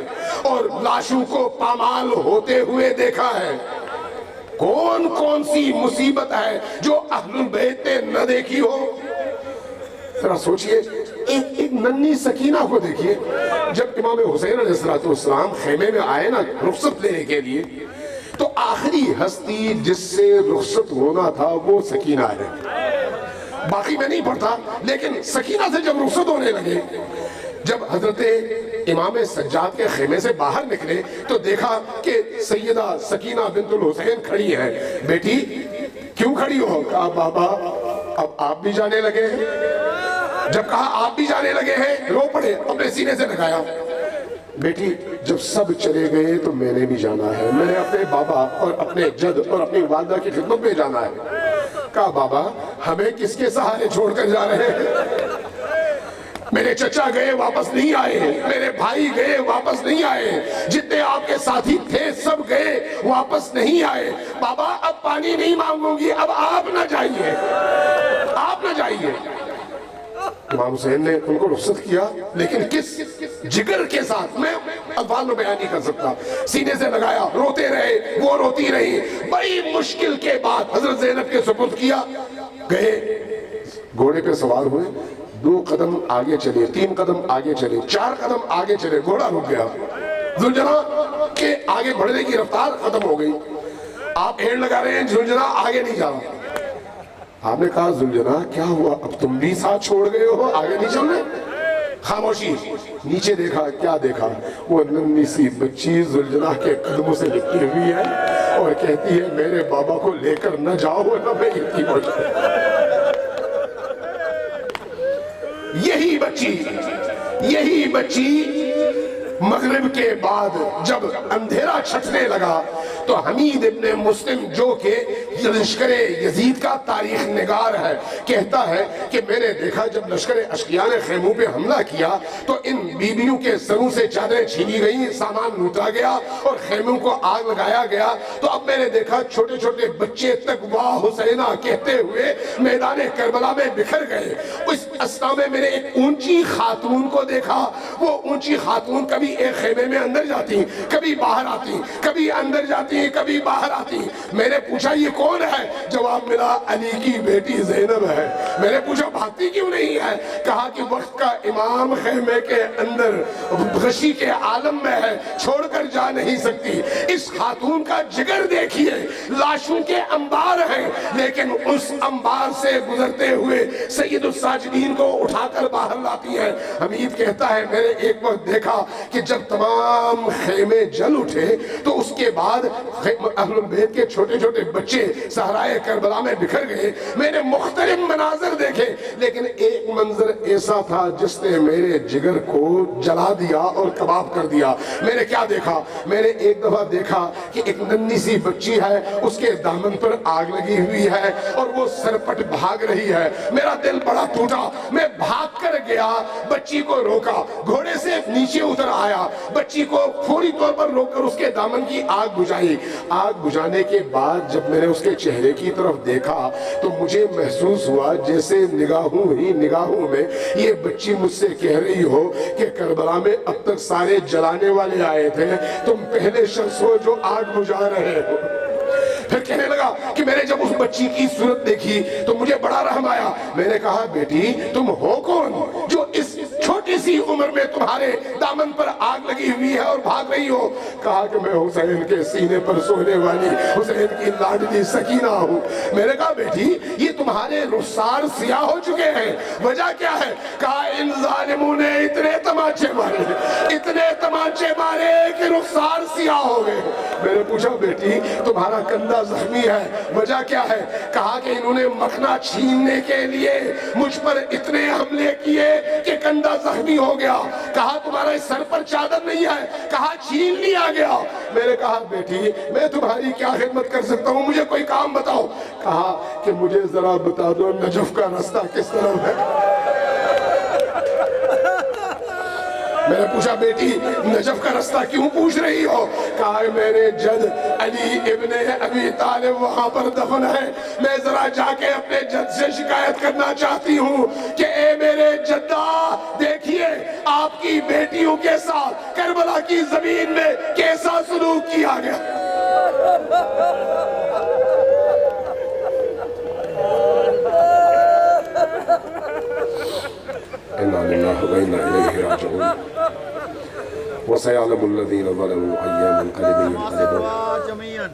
اور لاشوں کو پامال ہوتے ہوئے دیکھا ہے۔ کون کون سی مصیبت ہے جو اہل البیت نے نہ دیکھی ہو؟ ذرا سوچئے، ایک ننھی سکینہ کو دیکھیے، جب امام حسین علیہ السلام خیمے میں آئے نا رخصت لینے کے لیے، تو آخری ہستی جس سے رخصت ہونا تھا وہ سکینہ ہے۔ باقی میں نہیں پڑھتا، لیکن سکینہ سے جب رخصت ہونے لگے، جب حضرت امام سجاد کے خیمے سے باہر نکلے تو دیکھا کہ سیدہ سکینہ بنت الحسین کھڑی ہے۔ بیٹی کیوں کھڑی ہو؟ کہا بابا اب آپ بھی جانے لگے ہیں۔ جب کہا آپ بھی جانے لگے ہیں، رو پڑے، اپنے سینے سے لگایا۔ بیٹی جب سب چلے گئے تو میں نے بھی جانا ہے، میں نے اپنے بابا اور اپنے جد اور اپنی والدہ کی خدمت میں جانا ہے۔ کہا بابا ہمیں کس کے سہارے چھوڑ کر جا رہے ہیں؟ میرے چچا گئے واپس نہیں آئے، میرے بھائی گئے واپس نہیں آئے، جتنے آپ کے ساتھی تھے سب گئے واپس نہیں آئے۔ بابا اب پانی نہیں مانگوں گی، اب آپ نہ جائیے، آپ نہ جائیے۔ امام حسین نے ان کو رخصت کیا، لیکن کس جگر کے ساتھ میں الفاظ میں بیان نہیں کر سکتا۔ سینے سے لگایا، روتے رہے، وہ روتی رہی، بڑی مشکل کے بعد حضرت زینب کے سپرد کیا، گئے، گھوڑے پہ سوار ہوئے، 2 قدم آگے چلے، 3 قدم آگے چلے، 4 قدم آگے چلے، گھوڑا رک گیا، زلجنا کے آگے بڑھنے کی رفتار ختم ہو گئی۔ آپ ایڑ لگا رہے ہیں، زلجنا آگے نہیں جا رہا۔ آپ نے کہا زلجنا کیا ہوا، اب تم بھی ساتھ چھوڑ گئے ہو، آگے نہیں چل رہے؟ خاموشی۔ نیچے دیکھا، کیا دیکھا؟ وہ ننھی سی بچی زلجنا کے قدموں سے لپٹی ہوئی ہے اور کہتی ہے میرے بابا کو لے کر نہ جاؤ ورنہ میں اتنی ہو جاؤں۔ یہی بچی مغرب کے بعد جب اندھیرا چھٹنے لگا تو حمید ابن مسلم جو کہ لشکر یزید کا تاریخ نگار ہے کہتا ہے کہ میں نے دیکھا جب لشکر اشقیاء نے خیموں پہ حملہ کیا تو ان بیویوں کے سروں سے چادریں چھینی گئیں، سامان لوٹا گیا اور خیموں کو آگ لگایا گیا۔ تو اب میں نے دیکھا چھوٹے چھوٹے بچے تقویٰ حسینہ کہتے ہوئے میدان کربلا میں بکھر گئے۔ اس اسنا میں میں نے ایک اونچی خاتون کو دیکھا، وہ اونچی خاتون کبھی ایک خیمے میں اندر جاتی، کبھی باہر آتی، کبھی اندر جاتی، کبھی باہر آتی۔ میں نے پوچھا یہ کون ہے؟ جواب ملا علی کی بیٹی زینب ہے۔ میں نے پوچھا بھاگتی کیوں نہیں ہے؟ کہا کہ وقت کا امام خیمے کے اندر غشی کے عالم میں ہے، چھوڑ کر جا نہیں سکتی۔ اس خاتون کا جگر دیکھیے، لاشوں کے انبار ہیں، لیکن اس انبار سے گزرتے ہوئے سید الساجدین کو اٹھا کر باہر لاتی ہے۔ حمید کہتا ہے میں نے ایک وقت دیکھا کہ جب تمام خیمے جل اٹھے تو اس کے بعد اہل البیت کے چھوٹے چھوٹے بچے صحرائے کربلا میں بکھر گئے۔ میں نے مختلف مناظر دیکھے، لیکن ایک منظر ایسا تھا جس نے میرے جگر کو جلا دیا اور کباب کر دیا۔ میں نے کیا دیکھا؟ میں نے ایک دفعہ دیکھا کہ ایک ننھی سی بچی ہے، اس کے دامن پر آگ لگی ہوئی ہے اور وہ سرپٹ بھاگ رہی ہے۔ میرا دل بڑا ٹوٹا، میں بھاگ کر گیا، بچی کو روکا، گھوڑے سے نیچے اتر آیا, بچی کو فوری طور پر روک کر اس کے دامن کی آگ بجھائی. آگ بجھانے کے بعد جب میں نے اس کے چہرے کی طرف دیکھا تو مجھے محسوس ہوا جیسے نگاہوں میں یہ بچی مجھ سے کہہ رہی ہو کہ کربلا میں اب تک سارے جلانے والے آئے تھے, تم پہلے شخص ہو جو آگ بجھا رہے ہو. پھر کہنے لگا کہ میں نے جب اس بچی کی صورت دیکھی تو مجھے بڑا رحم آیا. میں نے کہا بیٹی تم ہو کون جو اس چھوٹی سی عمر میں تمہارے دامن پر آگ لگی ہوئی ہے اور بھاگ رہی ہو؟ کہا کہ میں حسین کے سینے پر سونے والی حسین کی لاڈلی سکینہ ہوں. میں نے کہا بیٹی یہ تمہارے رخسار سیاہ ہو چکے ہیں, وجہ کیا ہے؟ کہا ان ظالموں نے اتنے تمانچے مارے کہ رخسار سیاہ ہو گئے. میں نے پوچھا بیٹی تمہارا کندھا زخمی ہے, وجہ کیا ہے؟ کہا کہ انہوں نے مکھنا چھیننے کے لیے مجھ پر اتنے حملے کیے کہ کندھا زخمی ہو گیا. کہا تمہارے سر پر چادر نہیں ہے؟ کہا چھین لیا گیا. میں نے کہا بیٹی میں تمہاری کیا خدمت کر سکتا ہوں, مجھے کوئی کام بتاؤ. کہا کہ مجھے ذرا بتا دو نجف کا راستہ کس طرف ہے. میں نے پوچھا بیٹی نجف کا راستہ کیوں پوچھ رہی ہو؟ کہا میں نے جد علی ابن ابی طالب وہاں پر دفن ہے, میں ذرا جا کے اپنے جد سے شکایت کرنا چاہتی ہوں کہ اے میرے جدہ دیکھیے آپ کی بیٹیوں کے ساتھ کربلا کی زمین میں کیسا سلوک کیا گیا. اِنَّا لِلَّهِ وَإِنَّا إِلَيْهِ رَاجِعُونَ. وَسَيَعْلَمُ الَّذِينَ ظَلَمُوا أَيَّ مُنْقَلِبٍ يَنْقَلِبُونَ.